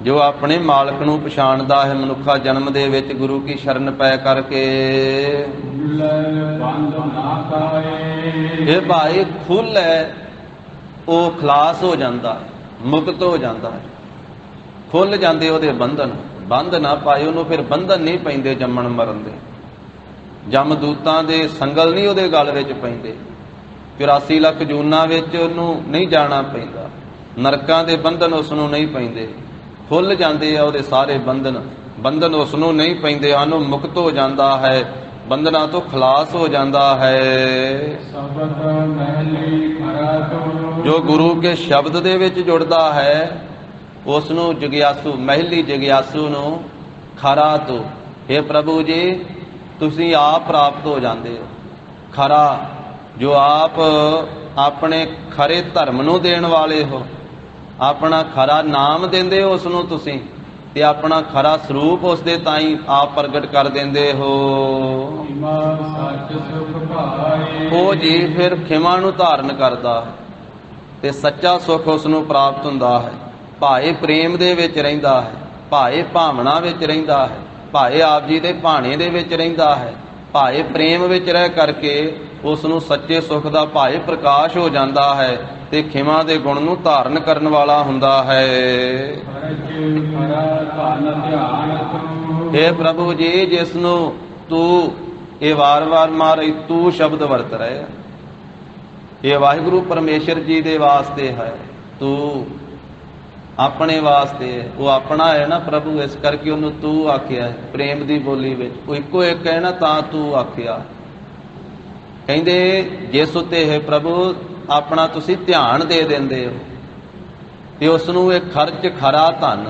ਜੋ ਆਪਣੇ ਮਾਲਕ ਨੂੰ ਪਛਾਣਦਾ ਹੈ ਮਨੁੱਖਾ ਜਨਮ ਦੇ ਵਿੱਚ ਗੁਰੂ ਕੀ ਸ਼ਰਨ ਪੈ ਕਰਕੇ। ਇਹ ਭਾਈ ਖੁੱਲ ਹੈ, ਉਹ ਖਲਾਸ ਹੋ ਜਾਂਦਾ ਹੈ, ਮੁਕਤ ਹੋ ਜਾਂਦਾ ਹੈ, ਖੁੱਲ ਜਾਂਦੇ ਉਹਦੇ ਬੰਧਨ। ਬੰਧ ਨਾ ਪਾਏ ਉਹਨੂੰ, ਫਿਰ ਬੰਧਨ ਨਹੀਂ ਪੈਂਦੇ ਜੰਮਣ ਮਰਨ ਦੇ। ਜਮਦੂਤਾਂ ਦੇ ਸੰਗਲ ਨਹੀਂ ਉਹਦੇ ਗਲ ਵਿੱਚ ਪੈਂਦੇ, 84 ਲੱਖ ਜੂਨਾਂ ਵਿੱਚ ਉਹਨੂੰ ਨਹੀਂ ਜਾਣਾ ਪੈਂਦਾ, ਨਰਕਾਂ ਦੇ ਬੰਧਨ ਉਸ ਨੂੰ ਨਹੀਂ ਪੈਂਦੇ। ਖੁੱਲ ਜਾਂਦੇ ਆ ਉਹਦੇ ਸਾਰੇ ਬੰਧਨ, ਬੰਧਨ ਉਸ ਨੂੰ ਨਹੀਂ ਪੈਂਦੇ ਹਨ। ਉਹ ਮੁਕਤ ਹੋ ਜਾਂਦਾ ਹੈ, ਬੰਧਨਾਂ ਤੋਂ ਖਲਾਸ ਹੋ ਜਾਂਦਾ ਹੈ। ਜੋ ਗੁਰੂ ਕੇ ਸ਼ਬਦ ਦੇ ਵਿੱਚ ਜੁੜਦਾ ਹੈ ਉਸ ਨੂੰ ਜਗਿਆਸੂ, ਮਹਿਲੀ ਜਗਿਆਸੂ ਨੂੰ ਖਰਾ ਤੋਂ, हे ਪ੍ਰਭੂ ਜੀ ਤੁਸੀਂ ਆਪ ਪ੍ਰਾਪਤ ਹੋ ਜਾਂਦੇ ਹੋ। ਖਰਾ ਜੋ ਆਪ ਆਪਣੇ ਖਰੇ ਧਰਮ ਨੂੰ ਦੇਣ ਵਾਲੇ ਹੋ, ਆਪਣਾ ਖਰਾ ਨਾਮ ਦਿੰਦੇ ਹੋ ਉਸ ਨੂੰ ਤੁਸੀਂ, ਤੇ ਆਪਣਾ ਖਰਾ ਸਰੂਪ ਉਸ ਦੇ ਤਾਈਂ ਆਪ ਪ੍ਰਗਟ ਕਰ ਦਿੰਦੇ ਹੋ। ਉਹ ਜੀ ਫਿਰ ਖਿਮਾ ਨੂੰ ਧਾਰਨ ਕਰਦਾ ਹੈ ਤੇ ਸੱਚਾ ਸੁੱਖ ਉਸ ਨੂੰ ਪ੍ਰਾਪਤ ਹੁੰਦਾ ਹੈ। ਭਾਏ ਪ੍ਰੇਮ ਦੇ ਵਿੱਚ ਰਹਿੰਦਾ ਹੈ, ਭਾਏ ਭਾਵਨਾ ਵਿੱਚ ਰਹਿੰਦਾ ਹੈ, ਭਾਏ ਆਪ ਜੀ ਦੇ ਭਾਣੇ ਦੇ ਵਿੱਚ ਰਹਿੰਦਾ ਹੈ, ਭਾਏ ਪ੍ਰੇਮ ਵਿੱਚ ਰਹਿ ਕਰਕੇ ਉਸ ਨੂੰ ਸੱਚੇ ਸੁੱਖ ਦਾ ਭਾਏ ਪ੍ਰਕਾਸ਼ ਹੋ ਜਾਂਦਾ ਹੈ। ਤੇ ਖਿਮਾ ਦੇ ਗੁਣ ਨੂੰ ਧਾਰਨ ਕਰਨ ਵਾਲਾ ਹੁੰਦਾ ਹੈ। हे ਪ੍ਰਭੂ ਜੀ, ਜਿਸ ਨੂੰ ਤੂੰ ਇਹ ਵਾਰ-ਵਾਰ ਮਾਰੇ ਤੂੰ ਸ਼ਬਦ ਵਰਤ ਰਿਹਾ, ਇਹ ਵਾਹਿਗੁਰੂ ਪਰਮੇਸ਼ਰ ਜੀ ਦੇ ਵਾਸਤੇ ਹੈ, ਤੂੰ ਆਪਣੇ ਵਾਸਤੇ ਹੈ। ਉਹ ਆਪਣਾ ਹੈ ਨਾ ਪ੍ਰਭੂ, ਇਸ ਕਰਕੇ ਉਹਨੂੰ ਤੂੰ ਆਖਿਆ ਪ੍ਰੇਮ ਦੀ ਬੋਲੀ ਵਿੱਚ। ਉਹ ਇੱਕੋ ਇੱਕ ਹੈ ਨਾ, ਤਾਂ ਤੂੰ ਆਖਿਆ। ਕਹਿੰਦੇ ਜਿਸ ਉੱਤੇ ਹੈ ਪ੍ਰਭੂ ਆਪਣਾ ਤੁਸੀਂ ਧਿਆਨ ਦੇ ਦਿੰਦੇ ਹੋ ਤੇ ਉਸ ਨੂੰ ਇਹ ਖਰਚ ਖਰਾ ਧਨ,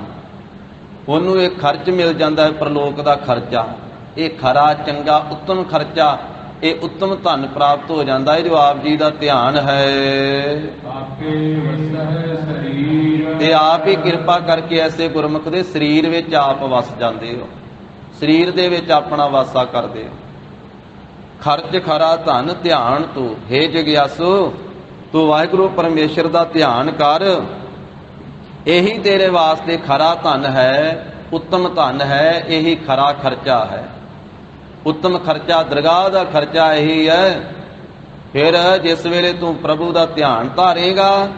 ਉਹਨੂੰ ਇਹ ਖਰਚ ਮਿਲ ਜਾਂਦਾ ਹੈ, ਪ੍ਰਲੋਕ ਦਾ ਖਰਚਾ। ਇਹ ਖਰਾ ਚੰਗਾ ਉੱਤਮ ਖਰਚਾ, ਇਹ ਉੱਤਮ ਧਨ ਪ੍ਰਾਪਤ ਹੋ ਜਾਂਦਾ ਹੈ ਜੋ ਆਪ ਜੀ ਦਾ ਧਿਆਨ ਹੈ। ਤੇ ਆਪ ਹੀ ਕਿਰਪਾ ਕਰਕੇ ਐਸੇ ਗੁਰਮੁਖ ਦੇ ਸਰੀਰ ਵਿੱਚ ਆਪ ਵਸ ਜਾਂਦੇ ਹੋ, ਸਰੀਰ ਦੇ ਵਿੱਚ ਆਪਣਾ ਵਾਸਾ ਕਰਦੇ ਹੋ। ਖਰਚ ਖਰਾ ਧਨ ਧਿਆਨ ਤੂੰ, ਹੇ ਜਗਿਆਸੂ ਤੂੰ ਵਾਹਿਗੁਰੂ ਪਰਮੇਸ਼ਰ ਦਾ ਧਿਆਨ ਕਰ। ਇਹੀ ਤੇਰੇ ਵਾਸਤੇ ਖਰਾ ਧਨ ਹੈ, ਉੱਤਮ ਧਨ ਹੈ, ਇਹੀ ਖਰਾ ਖਰਚਾ ਹੈ। ਉੱਤਮ ਖਰਚਾ ਦਰਗਾਹ ਦਾ ਖਰਚਾ ਇਹੀ ਹੈ। ਫਿਰ ਜਿਸ ਵੇਲੇ ਤੂੰ ਪ੍ਰਭੂ ਦਾ ਧਿਆਨ ਧਾਰੇਗਾ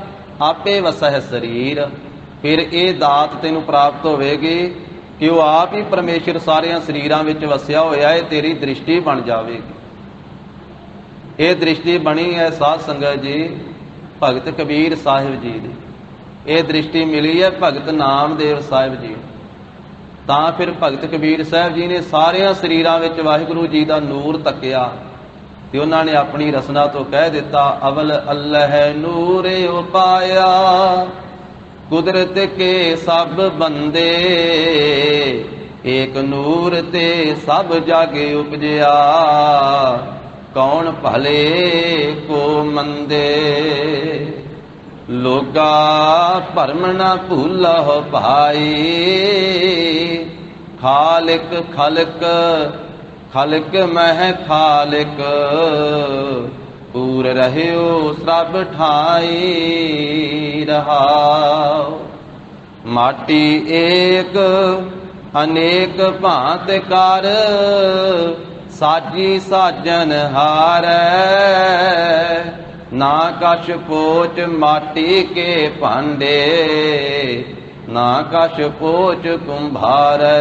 ਆਪੇ ਵਸਹਿ ਸਰੀਰ, ਫਿਰ ਇਹ ਦਾਤ ਤੈਨੂੰ ਪ੍ਰਾਪਤ ਹੋਵੇਗੀ ਕਿ ਉਹ ਆਪ ਹੀ ਪਰਮੇਸ਼ਰ ਸਾਰਿਆਂ ਸਰੀਰਾਂ ਵਿੱਚ ਵਸਿਆ ਹੋਇਆ ਹੈ। ਤੇਰੀ ਦ੍ਰਿਸ਼ਟੀ ਬਣ ਜਾਵੇਗੀ। ਇਹ ਦ੍ਰਿਸ਼ਟੀ ਬਣੀ ਹੈ ਸਾਧ ਸੰਗਤ ਜੀ ਭਗਤ ਕਬੀਰ ਸਾਹਿਬ ਜੀ ਦੀ। ਇਹ ਦ੍ਰਿਸ਼ਟੀ ਮਿਲੀ ਹੈ ਭਗਤ ਨਾਮਦੇਵ ਸਾਹਿਬ ਜੀ। ਤਾਂ ਫਿਰ ਭਗਤ ਕਬੀਰ ਸਾਹਿਬ ਜੀ ਨੇ ਸਾਰਿਆਂ ਸਰੀਰਾਂ ਵਿੱਚ ਵਾਹਿਗੁਰੂ ਜੀ ਦਾ ਨੂਰ ਤੱਕਿਆ ਤੇ ਉਹਨਾਂ ਨੇ ਆਪਣੀ ਰਸਨਾ ਤੋਂ ਕਹਿ ਦਿੱਤਾ, ਅਵਲ ਅੱਲਹ ਨੂਰ ਉਪਾਇਆ ਕੁਦਰਤ ਕੇ ਸਭ ਬੰਦੇ, ਏਕ ਨੂਰ ਤੇ ਸਭ ਜਾਗੇ ਉਪਜਿਆ, ਕੌਣ ਭਲੇ ਕੋ ਮੰਦੇ, ਲੋਗਾ ਭਰਮ ਨਾ ਭੂਲਹੁ ਭਾਈ, ਖਾਲਿਕ ਖਲਕ ਖਲਕ ਮਹਿ ਖਾਲਿਕ, ਪੂਰ ਰਹਿਓ ਸਭ ਠਾਈ ਰਹਾਉ। ਮਾਟੀ ਏਕ ਅਨੇਕ ਭਾਂਤ ਕਰ, ਸਾਜੀ ਸਾਜਨ ਹਾਰੈ, ਨਾ ਕਛ ਪੋਚ ਮਾਟੀ ਕੇ ਭਾਂਡੇ, ਨਾ ਕਛ ਪੋਚ ਕੁੰਭਾਰੈ,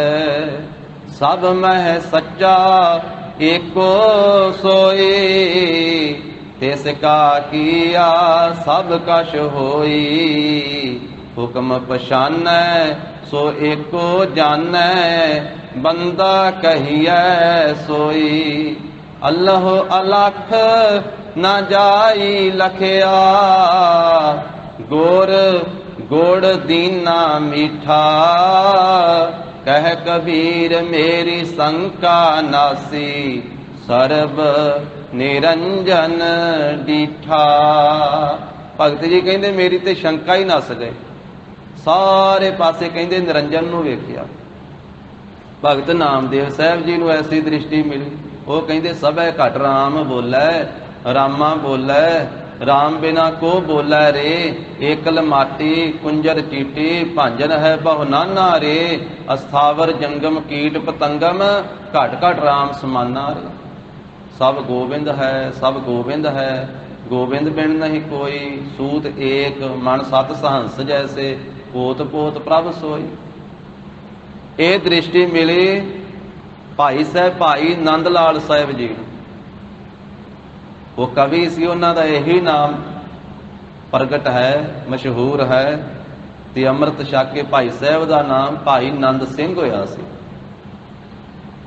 ਸਭ ਮਹਿ ਸੱਚਾ ਏਕੋ ਸੋਈ, ਤਿਸ ਕਾ ਕੀਆ ਸਭ ਕਛ ਹੋਈ, ਹੁਕਮ ਪਛਾਨੈ ਸੋ ਏਕੋ ਜਾਣੈ, ਬੰਦਾ ਕਹੀਐ ਸੋਈ, ਅੱਲਹ ਅਲਖ ਨਾ ਜਾਈ ਲਖਿਆ, ਗੁਰ ਗੁੜ ਦੀਨਾ ਮੀਠਾ, ਕਹਿ ਕਬੀਰ ਮੇਰੀ ਸੰਕਾ ਨਾਸੀ, ਸਰਬ ਨਿਰੰਜਨ ਡੀਠਾ। ਭਗਤ ਜੀ ਕਹਿੰਦੇ ਮੇਰੀ ਤੇ ਸ਼ੰਕਾ ਹੀ ਨਸ ਗਈ, ਸਾਰੇ ਪਾਸੇ ਕਹਿੰਦੇ ਨਿਰੰਜਨ ਨੂੰ ਵੇਖਿਆ। ਭਗਤ ਨਾਮਦੇਵ ਸਾਹਿਬ ਜੀ ਨੂੰ ਐਸੀ ਦ੍ਰਿਸ਼ਟੀ ਮਿਲੀ, ਉਹ ਕਹਿੰਦੇ ਸਭੈ ਘਟ ਰਾਮ ਬੋਲੈ, ਰਾਮਾ ਬੋਲੈ, ਰਾਮ ਬਿਨਾ ਕੋ ਬੋਲੈ ਰੇ, ਏਕਲ ਮਾਟੀ ਕੁੰਜਰ ਚੀਟੀ, ਭਾਂਜਨ ਹੈ ਬਹੁ ਨਾਨਾ ਰੇ, ਅਸਥਾਵਰ ਜੰਗਮ ਕੀਟ ਪਤੰਗਮ, ਘਟ ਘਟ ਰਾਮ ਸਮਾਨਾ ਰੇ। ਸਭ ਗੋਬਿੰਦ ਹੈ, ਸਭ ਗੋਬਿੰਦ ਹੈ, ਗੋਬਿੰਦ ਬਿਨ ਨਹੀਂ ਕੋਈ, ਸੂਤ ਏਕ ਮਨ ਸਤ ਸਹੰਸ ਜੈਸੇ, ਪੋਤ ਪੋਤ ਪ੍ਰਭ ਸੋਈ। ਇਹ ਦ੍ਰਿਸ਼ਟੀ ਮਿਲੀ ਭਾਈ ਸਾਹਿਬ ਭਾਈ ਨੰਦ ਲਾਲ ਸਾਹਿਬ ਜੀ ਨੂੰ। ਉਹ ਕਵੀ ਸੀ, ਉਹਨਾਂ ਦਾ ਇਹੀ ਨਾਮ ਪ੍ਰਗਟ ਹੈ, ਮਸ਼ਹੂਰ ਹੈ। ਤੇ ਅੰਮ੍ਰਿਤ ਛਕ ਕੇ ਭਾਈ ਸਾਹਿਬ ਦਾ ਨਾਮ ਭਾਈ ਨੰਦ ਸਿੰਘ ਹੋਇਆ ਸੀ,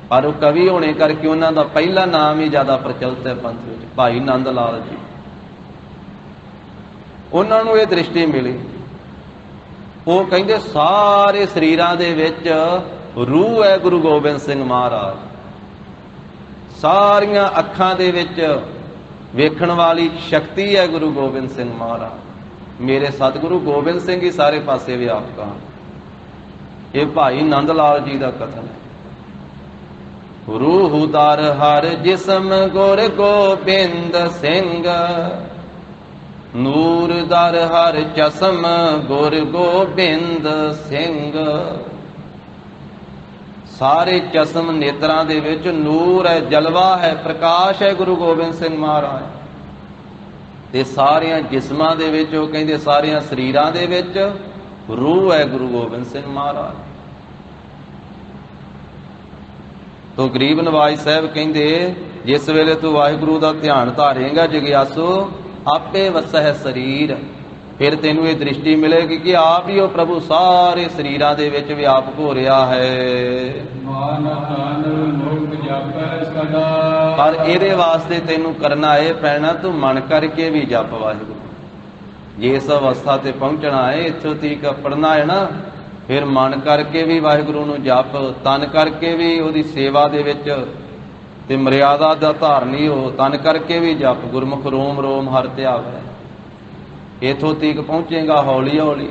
ਪਰ ਉਹ ਕਵੀ ਹੋਣੇ ਕਰਕੇ ਉਹਨਾਂ ਦਾ ਪਹਿਲਾ ਨਾਮ ਹੀ ਜ਼ਿਆਦਾ ਪ੍ਰਚਲਿਤ ਹੈ ਪੰਥ ਵਿੱਚ, ਭਾਈ ਨੰਦ ਲਾਲ ਜੀ। ਉਹਨਾਂ ਨੂੰ ਇਹ ਦ੍ਰਿਸ਼ਟੀ ਮਿਲੀ। ਉਹ ਕਹਿੰਦੇ ਸਾਰੇ ਸਰੀਰਾਂ ਦੇ ਵਿੱਚ ਰੂਹ ਹੈ ਗੁਰੂ ਗੋਬਿੰਦ ਸਿੰਘ ਮਹਾਰਾਜ, ਸਾਰੀਆਂ ਅੱਖਾਂ ਦੇ ਵਿੱਚ ਵੇਖਣ ਵਾਲੀ ਸ਼ਕਤੀ ਹੈ ਗੁਰੂ ਗੋਬਿੰਦ ਸਿੰਘ ਮਹਾਰਾਜ। ਮੇਰੇ ਸਤਿਗੁਰੂ ਗੋਬਿੰਦ ਸਿੰਘ ਹੀ ਸਾਰੇ ਪਾਸੇ ਵਿਆਪਕ ਹਨ। ਇਹ ਭਾਈ ਨੰਦ ਲਾਲ ਜੀ ਦਾ ਕਥਨ ਹੈ। ਰੂਹ ਦਰ ਹਰ ਜਿਸਮ ਗੁਰ ਗੋਬਿੰਦ ਸਿੰਘ, ਨੂਰ ਦਰ ਹਰ ਚਸਮ ਗੁਰ ਗੋਬਿੰਦ ਸਿੰਘ। ਸਾਰੇ ਚਸਮ ਨੇਤਰਾਂ ਦੇ ਵਿੱਚ ਨੂਰ ਹੈ, ਜਲਵਾ ਹੈ, ਪ੍ਰਕਾਸ਼ ਹੈ ਗੁਰੂ ਗੋਬਿੰਦ ਸਿੰਘ ਮਹਾਰਾਜ। ਤੇ ਸਾਰਿਆਂ ਜਿਸਮਾਂ ਦੇ ਵਿੱਚ, ਉਹ ਕਹਿੰਦੇ ਸਾਰਿਆਂ ਸਰੀਰਾਂ ਦੇ ਵਿੱਚ ਰੂਹ ਹੈ ਗੁਰੂ ਗੋਬਿੰਦ ਸਿੰਘ ਮਹਾਰਾਜ। ਤੋ ਗਰੀਬ ਨਵਾਜ ਸਾਹਿਬ ਕਹਿੰਦੇ ਜਿਸ ਵੇਲੇ ਤੂੰ ਵਾਹਿਗੁਰੂ ਦਾ ਧਿਆਨ ਧਾਰੇਂਗਾ ਜਗਿਆਸੂ, ਆਪੇ ਵਸਹਿ ਸਰੀਰ। ਫਿਰ ਤੈਨੂੰ ਇਹ ਦ੍ਰਿਸ਼ਟੀ ਮਿਲੇਗੀ ਕਿ ਆਪ ਹੀ ਉਹ ਪ੍ਰਭੂ ਸਾਰੇ ਸਰੀਰਾਂ ਦੇ ਵਿੱਚ ਵਿਆਪਕ ਹੋ ਰਿਹਾ ਹੈ। ਪਰ ਇਹਦੇ ਵਾਸਤੇ ਤੈਨੂੰ ਕਰਨਾ ਇਹ ਪੈਣਾ, ਤੂੰ ਮਨ ਕਰਕੇ ਵੀ ਜਪ ਵਾਹਿਗੁਰੂ। ਜੇ ਇਸ ਅਵਸਥਾ ਤੇ ਪਹੁੰਚਣਾ ਹੈ, ਇੱਥੋਂ ਤੀਕ ਪੜਨਾ ਹੈ ਨਾ, ਫਿਰ ਮਨ ਕਰਕੇ ਵੀ ਵਾਹਿਗੁਰੂ ਨੂੰ ਜਪ, ਤਨ ਕਰਕੇ ਵੀ ਉਹਦੀ ਸੇਵਾ ਦੇ ਵਿੱਚ ਤੇ ਮਰਿਆਦਾ ਦਾ ਧਾਰਨੀ ਹੋ, ਤਨ ਕਰਕੇ ਵੀ ਜਪ। ਗੁਰਮੁਖ ਰੋਮ ਰੋਮ ਹਰਿ ਧਿਆਵੈ। ਇੱਥੋਂ ਤੀਕ ਪਹੁੰਚੇਗਾ ਹੌਲੀ ਹੌਲੀ।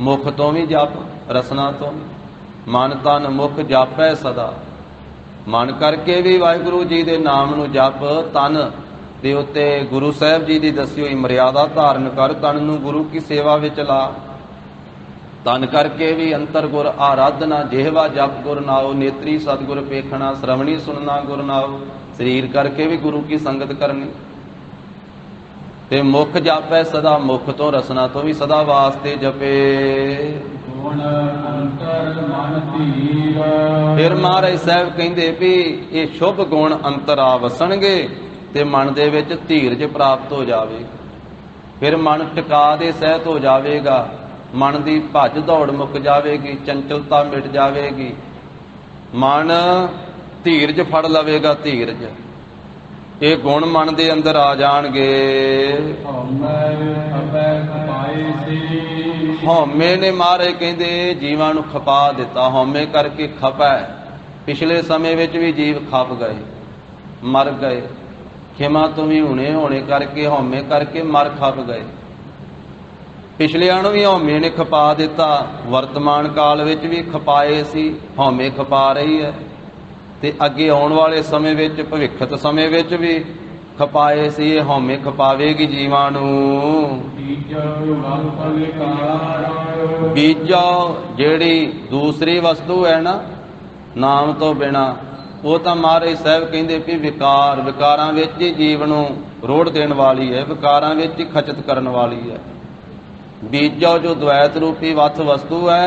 ਮੁਖ ਤੋਂ ਵੀ ਜਪ, ਰਸਨਾ ਤੋਂ ਵੀ। ਮਨ ਤਨ ਮੁਖ ਜਾਪੈ ਸਦਾ। ਮਨ ਕਰਕੇ ਵੀ ਵਾਹਿਗੁਰੂ ਜੀ ਦੇ ਨਾਮ ਨੂੰ ਜਪ। ਤਨ ਦੇ ਉੱਤੇ ਗੁਰੂ ਸਾਹਿਬ ਜੀ ਦੀ ਦੱਸੀ ਹੋਈ ਮਰਿਆਦਾ ਧਾਰਨ ਕਰ। ਤਨ ਨੂੰ ਗੁਰੂ ਕੀ ਸੇਵਾ ਵਿੱਚ ਲਾ। ਤਨ ਕਰਕੇ ਵੀ ਅੰਤਰ ਗੁਰ ਆਰਾਧਨਾ। ਜਿਹਵਾ ਜਪ ਗੁਰ ਨਾਉ, ਨੇਤਰੀ ਸਤਿਗੁਰ ਪੇਖਣਾ, ਸ਼ਰਵਣੀ ਸੁਣਨਾ ਗੁਰ ਨਾਉ। ਸਰੀਰ ਕਰਕੇ ਵੀ ਗੁਰੂ ਕੀ ਸੰਗਤ ਕਰਨੀ। ਤੇ ਮੁਖ ਜਾਪੈ ਸਦਾ। ਮੁਖ ਤੋਂ ਰਸਨਾ ਤੋਂ ਵੀ ਸਦਾ ਵਾਸਤੇ ਜਪੇ। ਗੁਣ ਅੰਤਰ ਮਨ ਧੀਰ। ਫਿਰ ਮਹਾਰਾਜ ਸਾਹਿਬ ਕਹਿੰਦੇ ਵੀ ਇਹ ਸ਼ੁਭ ਗੁਣ ਅੰਤਰ ਆ ਵਸਣਗੇ ਤੇ ਮਨ ਦੇ ਵਿੱਚ ਧੀਰਜ ਪ੍ਰਾਪਤ ਹੋ ਜਾਵੇ। ਫਿਰ ਮਨ ਟਿਕਾ ਦੇ ਸਹਿਤ ਹੋ ਜਾਵੇਗਾ। ਮਨ ਦੀ ਭੱਜ ਦੌੜ ਮੁੱਕ ਜਾਵੇਗੀ, ਚੰਚਲਤਾ ਮਿਟ ਜਾਵੇਗੀ। ਮਨ ਧੀਰਜ ਫੜ ਲਵੇਗਾ। ਧੀਰਜ ਇਹ ਗੁਣ ਮਨ ਦੇ ਅੰਦਰ ਆ ਜਾਣਗੇ। ਹਉਮੈ ਨੇ ਮਹਾਰਾਜ ਕਹਿੰਦੇ ਜੀਵਾਂ ਨੂੰ ਖਪਾ ਦਿੱਤਾ। ਹਉਮੈ ਕਰਕੇ ਖਪੈ। ਪਿਛਲੇ ਸਮੇਂ ਵਿੱਚ ਵੀ ਜੀਵ ਖਪ ਗਏ, ਮਰ ਗਏ। ਖਿਮਾ ਤੋਂ ਵੀ ਹੋਣੇ ਕਰਕੇ, ਹਉਮੈ ਕਰਕੇ ਮਰ ਖਪ ਗਏ। ਪਿਛਲਿਆਂ ਨੂੰ ਵੀ ਹਉਮੈ ਨੇ ਖਪਾ ਦਿੱਤਾ। ਵਰਤਮਾਨ ਕਾਲ ਵਿੱਚ ਵੀ ਖਪਾਏ ਸੀ। ਹਉਮੈ ਖਪਾ ਰਹੀ ਹੈ ਤੇ ਅੱਗੇ ਆਉਣ ਵਾਲੇ ਸਮੇਂ ਵਿੱਚ, ਭਵਿੱਖਤ ਸਮੇਂ ਵਿੱਚ ਵੀ ਖਪਾਏ ਸੀ। ਇਹ ਹਉਮੈ ਖਪਾਵੇਗੀ ਜੀਵਾਂ ਨੂੰ। ਬੀਜੋ ਜਿਹੜੀ ਦੂਸਰੀ ਵਸਤੂ ਹੈ ਨਾ ਨਾਮ ਤੋਂ ਬਿਨਾ, ਉਹ ਤਾਂ ਮਹਾਰਾਜ ਸਾਹਿਬ ਕਹਿੰਦੇ ਵੀ ਵਿਕਾਰ। ਵਿਕਾਰਾਂ ਵਿੱਚ ਹੀ ਜੀਵ ਨੂੰ ਰੋੜ ਦੇਣ ਵਾਲੀ ਹੈ। ਵਿਕਾਰਾਂ ਵਿੱਚ ਹੀ ਖਚਤ ਕਰਨ ਵਾਲੀ ਹੈ। ਬੀਜੋ ਜੋ ਦ્વੈਤ ਰੂਪੀ ਵੱਥ ਵਸਤੂ ਹੈ,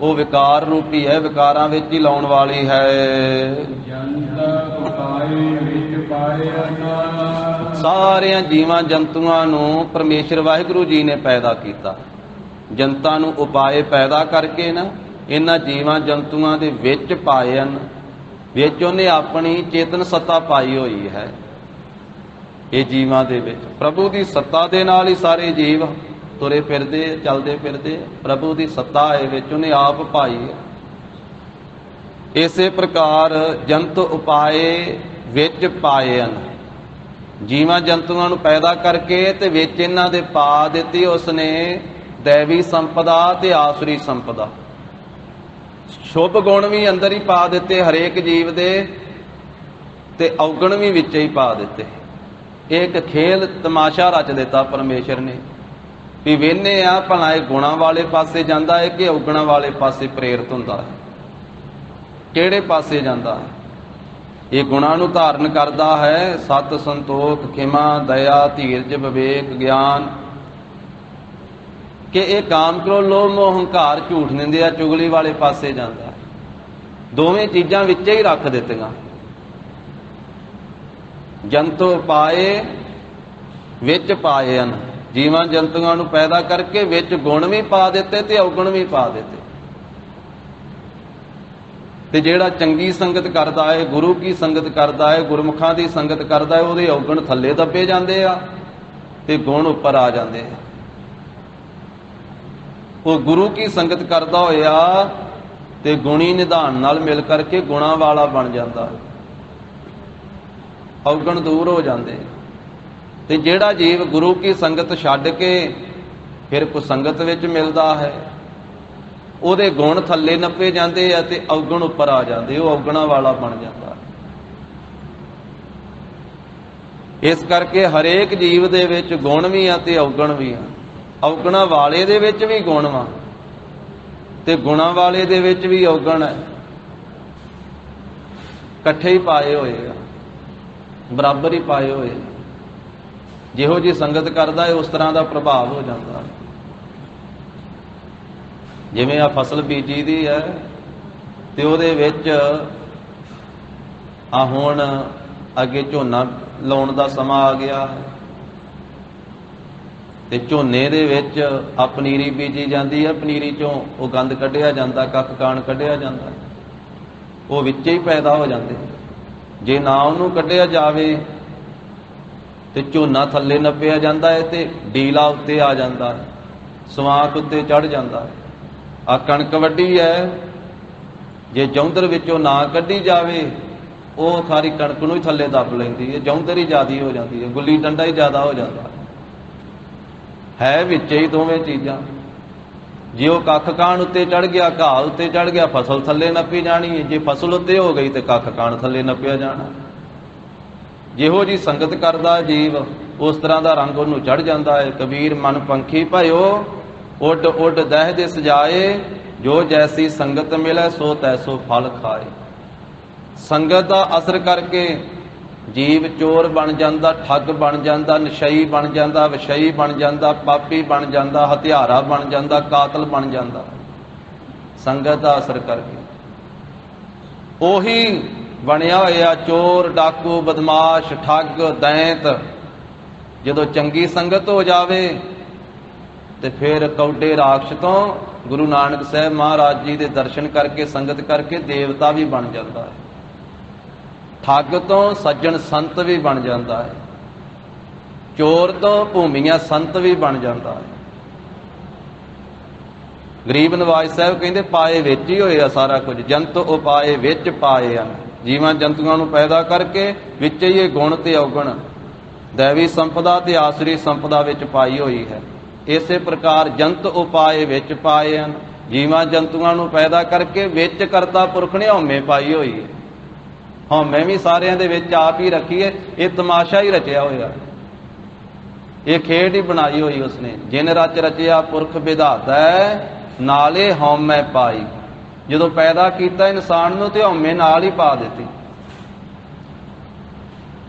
ਉਹ ਵਿਕਾਰ ਰੂਪੀ ਹੈ। ਵਿਕਾਰਾਂ ਵਿੱਚ ਹੀ ਲਾਉਣ ਵਾਲੀ ਹੈ। ਸਾਰਿਆਂ ਜੀਵਾਂ ਜੰਤੂਆਂ ਨੂੰ ਪਰਮੇਸ਼ਰ ਵਾਹਿਗੁਰੂ ਜੀ ਨੇ ਪੈਦਾ ਕੀਤਾ। ਜਨਤਾ ਨੂੰ ਉਪਾਏ ਪੈਦਾ ਕਰਕੇ ਨਾ ਇਹਨਾਂ ਜੀਵਾਂ ਜੰਤੂਆਂ ਦੇ ਵਿੱਚ ਪਾਏ ਹਨ। ਵਿੱਚ ਉਹਨੇ ਆਪਣੀ ਚੇਤਨ ਸੱਤਾ ਪਾਈ ਹੋਈ ਹੈ। ਇਹ ਜੀਵਾਂ ਦੇ ਵਿੱਚ ਪ੍ਰਭੂ ਦੀ ਸੱਤਾ ਦੇ ਨਾਲ ਹੀ ਸਾਰੇ ਜੀਵ ਤੁਰੇ ਫਿਰਦੇ, ਚੱਲਦੇ ਫਿਰਦੇ। ਪ੍ਰਭੂ ਦੀ ਸੱਤਾ ਇਹ ਵਿੱਚ ਉਹਨੇ ਆਪ ਪਾਈ ਹੈ। ਇਸੇ ਪ੍ਰਕਾਰ ਜੰਤ ਉਪਾਏ ਵਿੱਚ ਪਾਏ ਹਨ। ਜੀਵਾਂ ਜੰਤੂਆਂ ਨੂੰ ਪੈਦਾ ਕਰਕੇ ਤੇ ਵਿੱਚ ਇਹਨਾਂ ਦੇ ਪਾ ਦਿੱਤੀ ਉਸਨੇ ਦੈਵੀ ਸੰਪਦਾ ਤੇ ਆਸੁਰੀ ਸੰਪਦਾ। ਸ਼ੁਭ ਗੁਣ ਵੀ ਅੰਦਰ ਹੀ ਪਾ ਦਿੱਤੇ ਹਰੇਕ ਜੀਵ ਦੇ ਤੇ ਔਗਣ ਵੀ ਵਿੱਚ ਹੀ ਪਾ ਦਿੱਤੇ। ਇਹ ਇੱਕ ਖੇਲ ਤਮਾਸ਼ਾ ਰਚ ਦਿੱਤਾ ਪਰਮੇਸ਼ਰ ਨੇ ਵੀ ਵੇਖਨੇ ਆ ਭਲਾ ਇਹ ਗੁਣਾਂ ਵਾਲੇ ਪਾਸੇ ਜਾਂਦਾ ਹੈ ਕਿ ਔਗਣਾਂ ਵਾਲੇ ਪਾਸੇ ਪ੍ਰੇਰਿਤ ਹੁੰਦਾ ਹੈ। ਕਿਹੜੇ ਪਾਸੇ ਜਾਂਦਾ ਹੈ? ਇਹ ਗੁਣਾਂ ਨੂੰ ਧਾਰਨ ਕਰਦਾ ਹੈ। ਸਤ, ਸੰਤੋਖ, ਖਿਮਾ, ਦਇਆ, ਧੀਰਜ, ਵਿਵੇਕ, ਗਿਆਨ। ਕਿ ਇਹ ਕਾਮ, ਕ੍ਰੋਧ, ਲੋਭ, ਮੋਹ, ਹੰਕਾਰ, ਝੂਠ, ਨਿੰਦਿਆ, ਚੁਗਲੀ ਵਾਲੇ ਪਾਸੇ ਜਾਂਦਾ ਹੈ। ਦੋਵੇਂ ਚੀਜ਼ਾਂ ਵਿੱਚ ਹੀ ਰੱਖ ਦਿੱਤੀਆਂ। ਜੰਤੂ ਪਾਏ ਵਿੱਚ ਪਾਏ ਹਨ। ਜੀਵਾਂ ਜੰਤੂਆਂ ਨੂੰ ਪੈਦਾ ਕਰਕੇ ਵਿੱਚ ਗੁਣ ਵੀ ਪਾ ਦਿੱਤੇ ਤੇ ਔਗਣ ਵੀ ਪਾ ਦਿੱਤੇ। ਤੇ ਜਿਹੜਾ ਚੰਗੀ ਸੰਗਤ ਕਰਦਾ ਹੈ, ਗੁਰੂ ਕੀ ਸੰਗਤ ਕਰਦਾ ਹੈ, ਗੁਰਮੁਖਾਂ ਦੀ ਸੰਗਤ ਕਰਦਾ ਹੈ, ਉਹਦੇ ਔਗਣ ਥੱਲੇ ਦੱਬੇ ਜਾਂਦੇ ਆ ਤੇ ਗੁਣ ਉੱਪਰ ਆ ਜਾਂਦੇ ਆ। ਉਹ ਗੁਰੂ ਕੀ ਸੰਗਤ ਕਰਦਾ ਹੋਇਆ ਤੇ ਗੁਣੀ ਨਿਧਾਨ ਨਾਲ ਮਿਲ ਕਰਕੇ ਗੁਣਾਂ ਵਾਲਾ ਬਣ ਜਾਂਦਾ, ਔਗਣ ਦੂਰ ਹੋ ਜਾਂਦੇ। ਤੇ ਜਿਹੜਾ ਜੀਵ ਗੁਰੂ ਕੀ ਸੰਗਤ ਛੱਡ ਕੇ ਫਿਰ ਕੁਸੰਗਤ ਵਿੱਚ ਮਿਲਦਾ ਹੈ, ਉਹਦੇ ਗੁਣ ਥੱਲੇ ਨੱਪੇ ਜਾਂਦੇ ਆ ਤੇ ਔਗਣ ਉੱਪਰ ਆ ਜਾਂਦੇ। ਉਹ ਔਗਣਾਂ ਵਾਲਾ ਬਣ ਜਾਂਦਾ। ਇਸ ਕਰਕੇ ਹਰੇਕ ਜੀਵ ਦੇ ਵਿੱਚ ਗੁਣ ਵੀ ਆ ਤੇ ਔਗਣ ਵੀ ਆ। ਔਗਣਾਂ ਵਾਲੇ ਦੇ ਵਿੱਚ ਵੀ ਗੁਣ ਵਾ ਤੇ ਗੁਣਾਂ ਵਾਲੇ ਦੇ ਵਿੱਚ ਵੀ ਔਗਣ ਹੈ। ਇਕੱਠੇ ਹੀ ਪਾਏ ਹੋਏ ਆ, ਬਰਾਬਰ ਹੀ ਪਾਏ ਹੋਏ। ਜਿਹੋ ਜੀ ਸੰਗਤ ਕਰਦਾ ਹੈ ਉਸ ਤਰ੍ਹਾਂ ਦਾ ਪ੍ਰਭਾਵ ਹੋ ਜਾਂਦਾ। ਜਿਵੇਂ ਆ ਫਸਲ ਬੀਜੀ ਦੀ ਹੈ ਤੇ ਉਹਦੇ ਵਿੱਚ ਆ ਹੁਣ ਅੱਗੇ ਝੋਨਾ ਲਾਉਣ ਦਾ ਸਮਾਂ ਆ ਗਿਆ ਹੈ ਤੇ ਝੋਨੇ ਦੇ ਵਿੱਚ ਆ ਪਨੀਰੀ ਬੀਜੀ ਜਾਂਦੀ ਹੈ। ਪਨੀਰੀ ਚੋਂ ਉਹ ਗੰਦ ਕੱਢਿਆ ਜਾਂਦਾ, ਕੱਖ ਕਾਣ ਕੱਢਿਆ ਜਾਂਦਾ, ਉਹ ਵਿੱਚ ਹੀ ਪੈਦਾ ਹੋ ਜਾਂਦੇ। ਜੇ ਨਾ ਉਹਨੂੰ ਕੱਢਿਆ ਜਾਵੇ ਤੇ ਝੋਨਾ ਥੱਲੇ ਨੱਪਿਆ ਜਾਂਦਾ ਹੈ ਤੇ ਡੀਲਾ ਉੱਤੇ ਆ ਜਾਂਦਾ ਹੈ, ਸਵਾਂਕ ਉੱਤੇ ਚੜ ਜਾਂਦਾ ਹੈ। ਆ ਕਣਕ ਵੱਢੀ ਹੈ, ਜੇ ਜੌਂਦਰ ਵਿੱਚੋਂ ਨਾ ਕੱਢੀ ਜਾਵੇ ਉਹ ਸਾਰੀ ਕਣਕ ਨੂੰ ਹੀ ਥੱਲੇ ਦੱਬ ਲੈਂਦੀ ਹੈ। ਜੌਂਦਰ ਹੀ ਜ਼ਿਆਦੀ ਹੋ ਜਾਂਦੀ ਹੈ, ਗੁੱਲੀ ਡੰਡਾ ਹੀ ਜ਼ਿਆਦਾ ਹੋ ਜਾਂਦਾ ਹੈ ਵਿੱਚ ਹੀ ਦੋਵੇਂ ਚੀਜ਼ਾਂ। ਜੇ ਉਹ ਕੱਖ ਕਾਣ ਉੱਤੇ ਚੜ ਗਿਆ, ਘਾਹ ਉੱਤੇ ਚੜ ਗਿਆ, ਫਸਲ ਥੱਲੇ ਨੱਪੀ ਜਾਣੀ ਹੈ। ਜੇ ਫਸਲ ਉੱਤੇ ਹੋ ਗਈ ਤੇ ਕੱਖ ਕਾਣ ਥੱਲੇ ਨੱਪਿਆ ਜਾਣਾ। ਜਿਹੋ ਜੀ ਸੰਗਤ ਕਰਦਾ ਜੀਵ ਉਸ ਤਰ੍ਹਾਂ ਦਾ ਰੰਗ ਉਹਨੂੰ ਚੜ ਜਾਂਦਾ ਹੈ। ਕਬੀਰ ਮਨ ਪੰਖੀ ਭਇਓ ਉੱਡ ਉੱਡ ਦਹਿ ਦੇ ਸਜਾਏ, ਜੋ ਜੈਸੀ ਸੰਗਤ ਮਿਲੇ ਸੋ ਤੈਸੋ ਫਲ ਖਾਏ। ਸੰਗਤ ਦਾ ਅਸਰ ਕਰਕੇ ਜੀਵ ਚੋਰ ਬਣ ਜਾਂਦਾ, ਠੱਗ ਬਣ ਜਾਂਦਾ, ਨਸ਼ਈ ਬਣ ਜਾਂਦਾ, ਵਿਸ਼ਈ ਬਣ ਜਾਂਦਾ, ਪਾਪੀ ਬਣ ਜਾਂਦਾ, ਹਥਿਆਰਾ ਬਣ ਜਾਂਦਾ, ਕਾਤਲ ਬਣ ਜਾਂਦਾ। ਸੰਗਤ ਦਾ ਅਸਰ ਕਰਕੇ ਉਹੀ ਬਣਿਆ ਹੋਇਆ ਚੋਰ, ਡਾਕੂ, ਬਦਮਾਸ਼, ਠੱਗ, ਦੈਂਤ। ਜਦੋਂ ਚੰਗੀ ਸੰਗਤ ਹੋ ਜਾਵੇ ਤੇ ਫਿਰ ਕੌਡੇ ਰਾਖਸ਼ ਤੋਂ ਗੁਰੂ ਨਾਨਕ ਸਾਹਿਬ ਮਹਾਰਾਜ ਜੀ ਦੇ ਦਰਸ਼ਨ ਕਰਕੇ, ਸੰਗਤ ਕਰਕੇ ਦੇਵਤਾ ਵੀ ਬਣ ਜਾਂਦਾ ਹੈ। ਠੱਗ ਤੋਂ ਸੱਜਣ ਸੰਤ ਵੀ ਬਣ ਜਾਂਦਾ ਹੈ। ਚੋਰ ਤੋਂ ਭੂਮੀਆ ਸੰਤ ਵੀ ਬਣ ਜਾਂਦਾ ਹੈ। ਗਰੀਬ ਨਵਾਜ ਸਾਹਿਬ ਕਹਿੰਦੇ ਪਾਏ ਵਿੱਚ ਹੀ ਹੋਏ ਆ ਸਾਰਾ ਕੁਝ, ਜੰਤ ਉਪਾਏ ਵਿੱਚ ਪਾਏ ਹਨ। ਜੀਵਾਂ ਜੰਤੂਆਂ ਨੂੰ ਪੈਦਾ ਕਰਕੇ ਵਿੱਚ ਹੀ ਇਹ ਗੁਣ ਤੇ ਔਗਣ ਦੈਵੀ ਸੰਪਦਾ ਤੇ ਆਸਰੀ ਸੰਪਦਾ ਵਿੱਚ ਪਾਈ ਹੋਈ ਹੈ। ਇਸੇ ਪ੍ਰਕਾਰ ਜੰਤ ਉਪਾਏ ਵਿੱਚ ਪਾਏ ਹਨ। ਜੀਵਾਂ ਜੰਤੂਆਂ ਨੂੰ ਪੈਦਾ ਕਰਕੇ ਵਿੱਚ ਕਰਤਾ ਪੁਰਖ ਨੇ ਹਉਮੈ ਪਾਈ ਹੋਈ ਹੈ। ਹਉਮੈ ਵੀ ਸਾਰਿਆਂ ਦੇ ਵਿੱਚ ਆਪ ਹੀ ਰੱਖੀ ਹੈ। ਇਹ ਤਮਾਸ਼ਾ ਹੀ ਰਚਿਆ ਹੋਇਆ, ਇਹ ਖੇਡ ਹੀ ਬਣਾਈ ਹੋਈ ਉਸਨੇ। ਜਿਨ ਰਚ ਰਚਿਆ ਪੁਰਖ ਵਿਧਾਤਾ ਨਾਲੇ ਹਉਮੈ ਪਾਈ। ਜਦੋਂ ਪੈਦਾ ਕੀਤਾ ਇਨਸਾਨ ਨੂੰ ਤੇ ਹਉਮੈ ਨਾਲ ਹੀ ਪਾ ਦਿੱਤੀ।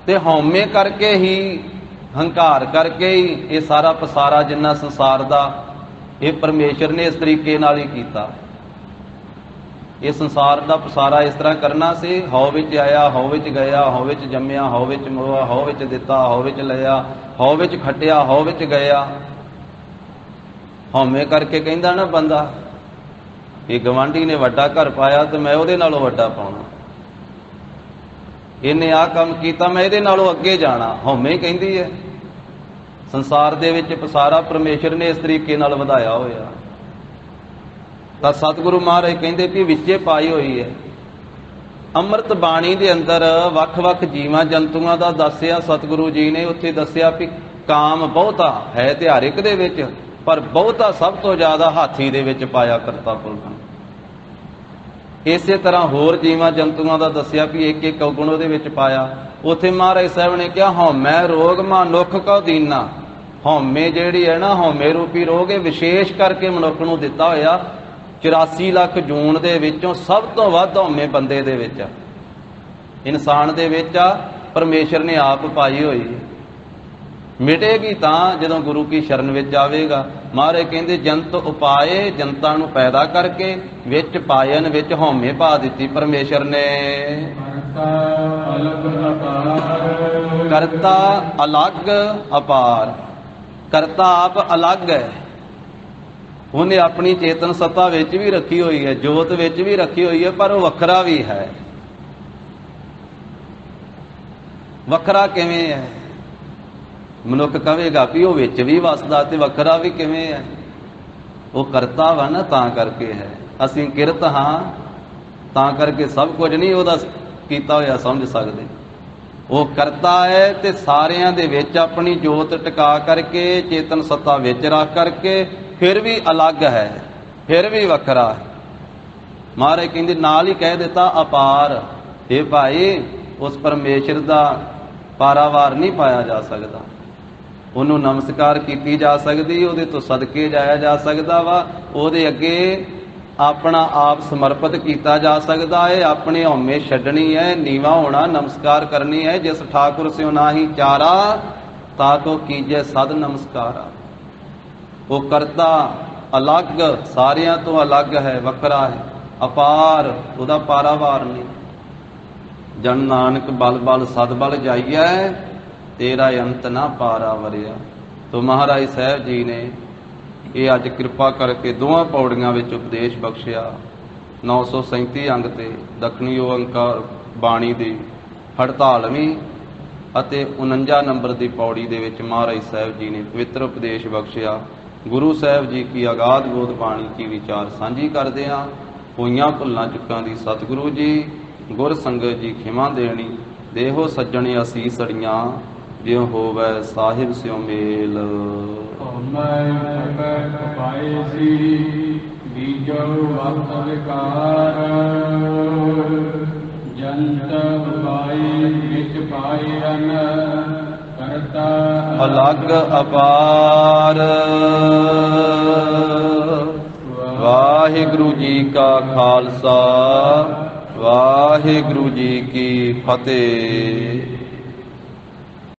ਤੇ ਹਉਮੈ ਕਰਕੇ ਹੀ, ਹੰਕਾਰ ਕਰਕੇ ਹੀ ਇਹ ਸਾਰਾ ਪਸਾਰਾ ਜਿੰਨਾ ਸੰਸਾਰ ਦਾ, ਇਹ ਪਰਮੇਸ਼ਰ ਨੇ ਇਸ ਤਰੀਕੇ ਨਾਲ ਹੀ ਕੀਤਾ। ਇਹ ਸੰਸਾਰ ਦਾ ਪਸਾਰਾ ਇਸ ਤਰ੍ਹਾਂ ਕਰਨਾ ਸੀ। ਹਉ ਵਿੱਚ ਆਇਆ, ਹਉ ਵਿੱਚ ਗਿਆ, ਹਉ ਵਿੱਚ ਜੰਮਿਆ, ਹਉ ਵਿੱਚ ਮੋਆ, ਹਉ ਵਿੱਚ ਦਿੱਤਾ, ਹਉ ਵਿੱਚ ਲਿਆ, ਹਉ ਵਿੱਚ ਖੱਟਿਆ, ਹਉ ਵਿੱਚ ਗਿਆ। ਹਉਮੈ ਕਰਕੇ ਕਹਿੰਦਾ ਨਾ ਬੰਦਾ, ਇਹ ਗਵਾਂਢੀ ਨੇ ਵੱਡਾ ਘਰ ਪਾਇਆ ਤੇ ਮੈਂ ਉਹਦੇ ਨਾਲੋਂ ਵੱਡਾ ਪਾਉਣਾ, ਇਹਨੇ ਆਹ ਕੰਮ ਕੀਤਾ ਮੈਂ ਇਹਦੇ ਨਾਲੋਂ ਅੱਗੇ ਜਾਣਾ। ਹਉਮੈ ਹੀ ਕਹਿੰਦੀ ਹੈ। ਸੰਸਾਰ ਦੇ ਵਿੱਚ ਪਸਾਰਾ ਪਰਮੇਸ਼ਰ ਨੇ ਇਸ ਤਰੀਕੇ ਨਾਲ ਵਧਾਇਆ ਹੋਇਆ। ਤਾਂ ਸਤਿਗੁਰੂ ਮਹਾਰਾਜ ਕਹਿੰਦੇ ਵੀ ਵਿੱਚੇ ਪਾਈ ਹੋਈ ਹੈ। ਅੰਮ੍ਰਿਤ ਬਾਣੀ ਦੇ ਅੰਦਰ ਵੱਖ-ਵੱਖ ਜੀਵਾਂ ਜੰਤੂਆਂ ਦਾ ਦੱਸਿਆ ਸਤਿਗੁਰੂ ਜੀ ਨੇ। ਉੱਥੇ ਦੱਸਿਆ ਵੀ ਕਾਮ ਬਹੁਤਾ ਹੈ ਤੇ ਹਰ ਇੱਕ ਦੇ ਵਿੱਚ, ਪਰ ਬਹੁਤਾ ਸਭ ਤੋਂ ਜ਼ਿਆਦਾ ਹਾਥੀ ਦੇ ਵਿੱਚ ਪਾਇਆ ਕਰਤਾ ਪੁਰਖ ਨੇ। ਇਸੇ ਤਰ੍ਹਾਂ ਹੋਰ ਜੀਵਾਂ ਜੰਤੂਆਂ ਦਾ ਦੱਸਿਆ ਵੀ ਇੱਕ ਇੱਕ ਔਗੁਣ ਉਹਦੇ ਵਿੱਚ ਪਾਇਆ। ਉੱਥੇ ਮਹਾਰਾਜ ਸਾਹਿਬ ਨੇ ਕਿਹਾ ਹਉਮੈ ਰੋਗ ਮਨੁੱਖ ਕਉ ਦੀਨਾ। ਹਉਮੈ ਜਿਹੜੀ ਹੈ ਨਾ, ਹਉਮੈ ਰੂਪੀ ਰੋਗ, ਇਹ ਵਿਸ਼ੇਸ਼ ਕਰਕੇ ਮਨੁੱਖ ਨੂੰ ਦਿੱਤਾ ਹੋਇਆ। 84 ਲੱਖ ਜੂਨ ਦੇ ਵਿੱਚੋਂ ਸਭ ਤੋਂ ਵੱਧ ਹਉਮੈ ਬੰਦੇ ਦੇ ਵਿੱਚ ਆ, ਇਨਸਾਨ ਦੇ ਵਿੱਚ ਆ। ਪਰਮੇਸ਼ਰ ਨੇ ਆਪ ਪਾਈ ਹੋਈ ਹੈ। ਮਿਟੇਗੀ ਤਾਂ ਜਦੋਂ ਗੁਰੂ ਕੀ ਸ਼ਰਨ ਵਿੱਚ ਆਵੇਗਾ। ਮਹਾਰਾਜ ਕਹਿੰਦੇ ਜੰਤ ਉਪਾਏ, ਜਨਤਾ ਨੂੰ ਪੈਦਾ ਕਰਕੇ ਵਿੱਚ ਪਾਇਨ, ਵਿੱਚ ਹਉਮੈ ਪਾ ਦਿੱਤੀ ਪਰਮੇਸ਼ਰ ਨੇ। ਕਰਤਾ ਅਲੱਗ ਅਪਾਰ। ਕਰਤਾ ਆਪ ਅਲੱਗ ਹੈ। ਉਹਨੇ ਆਪਣੀ ਚੇਤਨ ਸੱਤਾ ਵਿੱਚ ਵੀ ਰੱਖੀ ਹੋਈ ਹੈ, ਜੋਤ ਵਿੱਚ ਵੀ ਰੱਖੀ ਹੋਈ ਹੈ, ਪਰ ਉਹ ਵੱਖਰਾ ਵੀ ਹੈ। ਵੱਖਰਾ ਕਿਵੇਂ ਹੈ? ਮਨੁੱਖ ਕਹੇਗਾ ਵੀ ਉਹ ਵਿੱਚ ਵੀ ਵਸਦਾ ਤੇ ਵੱਖਰਾ ਵੀ ਕਿਵੇਂ ਹੈ? ਉਹ ਕਰਤਾ ਵਾ ਨਾ, ਤਾਂ ਕਰਕੇ ਹੈ। ਅਸੀਂ ਕਿਰਤ ਹਾਂ ਤਾਂ ਕਰਕੇ ਸਭ ਕੁਝ ਨਹੀਂ ਉਹਦਾ ਕੀਤਾ ਹੋਇਆ ਸਮਝ ਸਕਦੇ। ਉਹ ਕਰਤਾ ਹੈ ਤੇ ਸਾਰਿਆਂ ਦੇ ਵਿੱਚ ਆਪਣੀ ਜੋਤ ਟਿਕਾ ਕਰਕੇ, ਚੇਤਨ ਸੱਤਾ ਵਿੱਚ ਰੱਖ ਕਰਕੇ ਫਿਰ ਵੀ ਅਲੱਗ ਹੈ, ਫਿਰ ਵੀ ਵੱਖਰਾ ਹੈ। ਮਹਾਰਾਜ ਕਹਿੰਦੇ ਨਾਲ ਹੀ ਕਹਿ ਦਿੱਤਾ ਅਪਾਰ। ਇਹ ਭਾਈ ਉਸ ਪਰਮੇਸ਼ਰ ਦਾ ਪਾਰਾਵਾਰ ਨਹੀਂ ਪਾਇਆ ਜਾ ਸਕਦਾ। ਉਹਨੂੰ ਨਮਸਕਾਰ ਕੀਤੀ ਜਾ ਸਕਦੀ, ਉਹਦੇ ਤੋਂ ਸਦਕੇ ਜਾਇਆ ਜਾ ਸਕਦਾ ਵਾ, ਉਹਦੇ ਅੱਗੇ ਆਪਣਾ ਆਪ ਸਮਰਪਿਤ ਕੀਤਾ ਜਾ ਸਕਦਾ ਹੈ। ਆਪਣੀ ਹਉਮੈ ਛੱਡਣੀ ਹੈ, ਨੀਵਾ ਹੋਣਾ, ਨਮਸਕਾਰ ਕਰਨੀ ਹੈ। ਜਿਸ ਠਾਕੁਰ ਸਿਉ ਨਾਹੀ ਚਾਰਾ ताको कीजे सद नमस्कारा। वो करता अलग, सारियां तो अलग है, वखरा है, अपार, उदा पारावार नहीं। जन नानक बल बल सद बल जाइए, तेरा अंत ना पारा वरिया। तो महाराज साहब जी ने ये अज कृपा करके दोवां पौड़ियां विच उपदेश बख्शिया। 937 अंग ते दखनी ओंकार बाणी दी 48ਵੀਂ ਅਤੇ 49 नंबर की पौड़ी दे विच महाराज साहब जी ने पवित्र उपदेश बख्शिया। गुरु साहब जी की अगाध बोध बाणी की विचार सांझी करदे हां। होईयां भुल्लां चुक्कां दी सतगुरु जी गुर संगत जी खिमा देनी। देहो सज्जण असीस अड़ियां, जिਉ होवै साहिब स्यों मेल। बीजो वक्त विकार जंत पाई विच पाई अन करता अलग अपार। वाहिगुरु जी का खालसा, वाहिगुरु जी की फतेह।